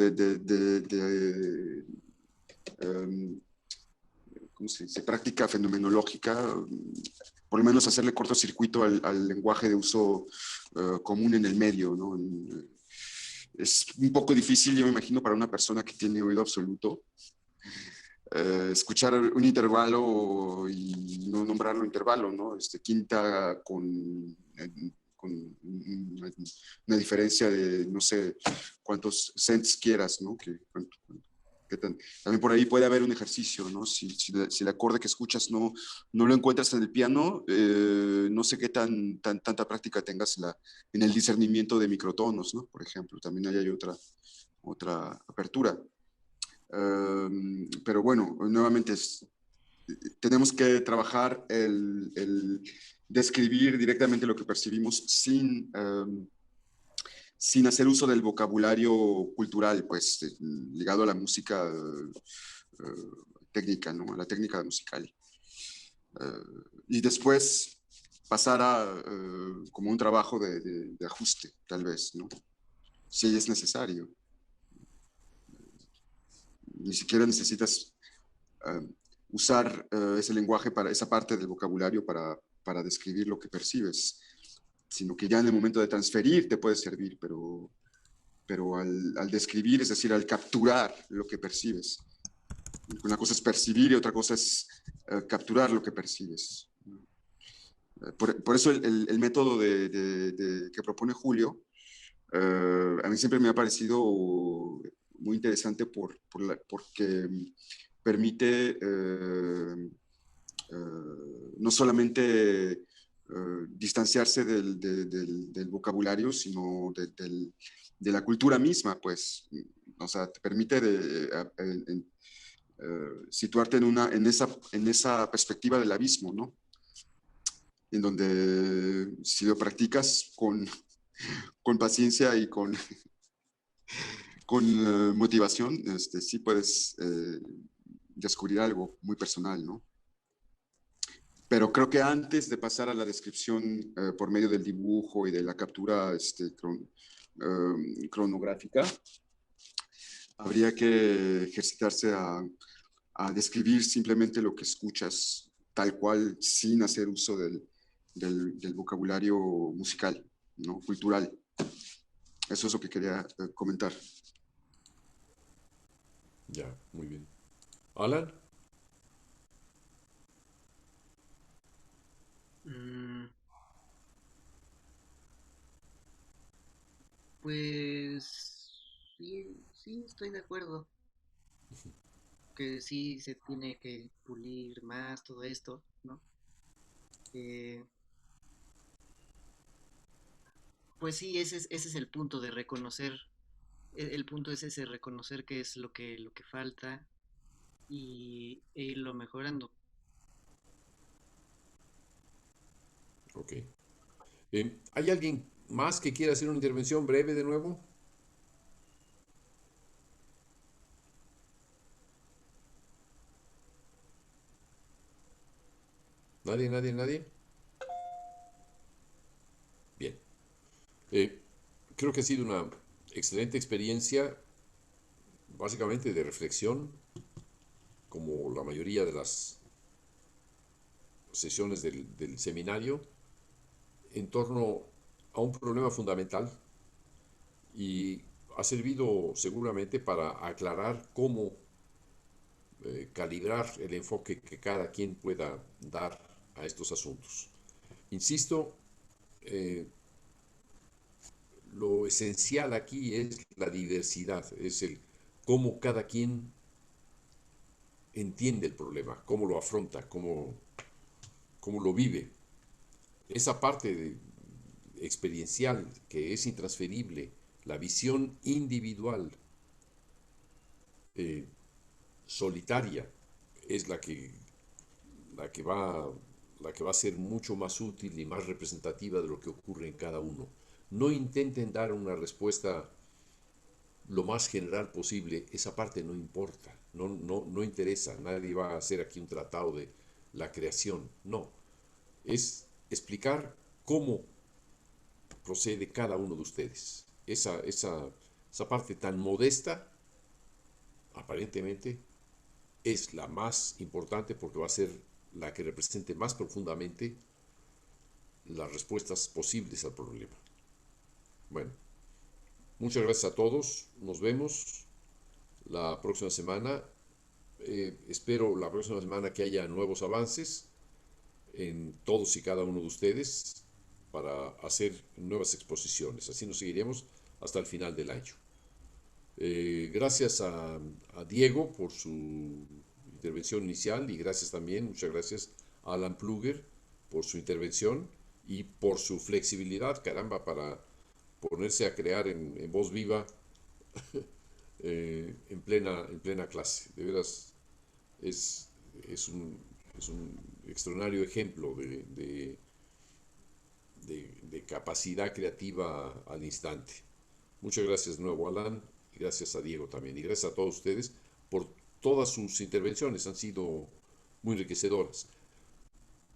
¿cómo se dice? Práctica fenomenológica, por lo menos hacerle cortocircuito al lenguaje de uso común en el medio, ¿no? Es un poco difícil, yo me imagino, para una persona que tiene oído absoluto, escuchar un intervalo y no nombrarlo intervalo, ¿no? Quinta con una diferencia de no sé cuántos cents quieras, ¿no? También por ahí puede haber un ejercicio, ¿no? Si el acorde que escuchas no lo encuentras en el piano, no sé qué tanta práctica tengas en el discernimiento de microtonos, ¿no? Por ejemplo, también ahí hay otra apertura. Pero bueno, nuevamente tenemos que trabajar el describir directamente lo que percibimos sin hacer uso del vocabulario cultural, pues ligado a la música técnica, ¿no? A la técnica musical. Y después pasar a como un trabajo de ajuste, tal vez, ¿no? Si es necesario. Ni siquiera necesitas usar ese lenguaje, esa parte del vocabulario para describir lo que percibes, sino que ya en el momento de transferir te puede servir, pero al describir, es decir, al capturar lo que percibes, Una cosa es percibir y otra cosa es capturar lo que percibes. Por eso el método que propone Julio, a mí siempre me ha parecido muy interesante porque permite no solamente distanciarse del vocabulario, sino de la cultura misma, pues. O sea, te permite situarte en esa perspectiva del abismo, ¿no? En donde si lo practicas con paciencia y con motivación, sí puedes descubrir algo muy personal, ¿no? Pero creo que antes de pasar a la descripción por medio del dibujo y de la captura cronográfica, habría que ejercitarse a describir simplemente lo que escuchas, tal cual, sin hacer uso del vocabulario musical, ¿no? Cultural. Eso es lo que quería comentar. Ya, muy bien. Alan, Mm, pues sí, sí, estoy de acuerdo. Que sí se tiene que pulir más todo esto, ¿no? Eh, pues sí, ese es el punto de reconocer, el punto es ese, reconocer qué es lo que falta e irlo mejorando. ok. ¿Hay alguien más que quiera hacer una intervención breve de nuevo? ¿Nadie, nadie, nadie? Bien. Eh, Creo que ha sido una excelente experiencia, básicamente de reflexión, como la mayoría de las sesiones del seminario, en torno a un problema fundamental y ha servido seguramente para aclarar cómo calibrar el enfoque que cada quien pueda dar a estos asuntos. Insisto, eh, lo esencial aquí es la diversidad, es el cómo cada quien entiende el problema, cómo lo afronta, cómo lo vive. Esa parte experiencial que es intransferible, la visión individual, eh, solitaria, es la que va, la que va a ser mucho más útil y más representativa de lo que ocurre en cada uno. No intenten dar una respuesta lo más general posible, esa parte no importa, no interesa, nadie va a hacer aquí un tratado de la creación, no, es explicar cómo procede cada uno de ustedes. Esa parte tan modesta, aparentemente, es la más importante porque va a ser la que represente más profundamente las respuestas posibles al problema. Bueno, muchas gracias a todos, nos vemos la próxima semana. Espero la próxima semana que haya nuevos avances en todos y cada uno de ustedes para hacer nuevas exposiciones. Así nos seguiremos hasta el final del año. Gracias a Diego por su intervención inicial y gracias también, muchas gracias a Alan Pluger por su intervención y por su flexibilidad, caramba, para ponerse a crear en voz viva en plena clase. De veras, es, es un extraordinario ejemplo de capacidad creativa al instante. Muchas gracias de nuevo, Alan, y gracias a Diego también, y gracias a todos ustedes por todas sus intervenciones, han sido muy enriquecedoras.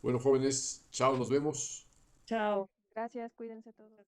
Bueno, jóvenes, chao, nos vemos. Chao. Gracias, cuídense todos.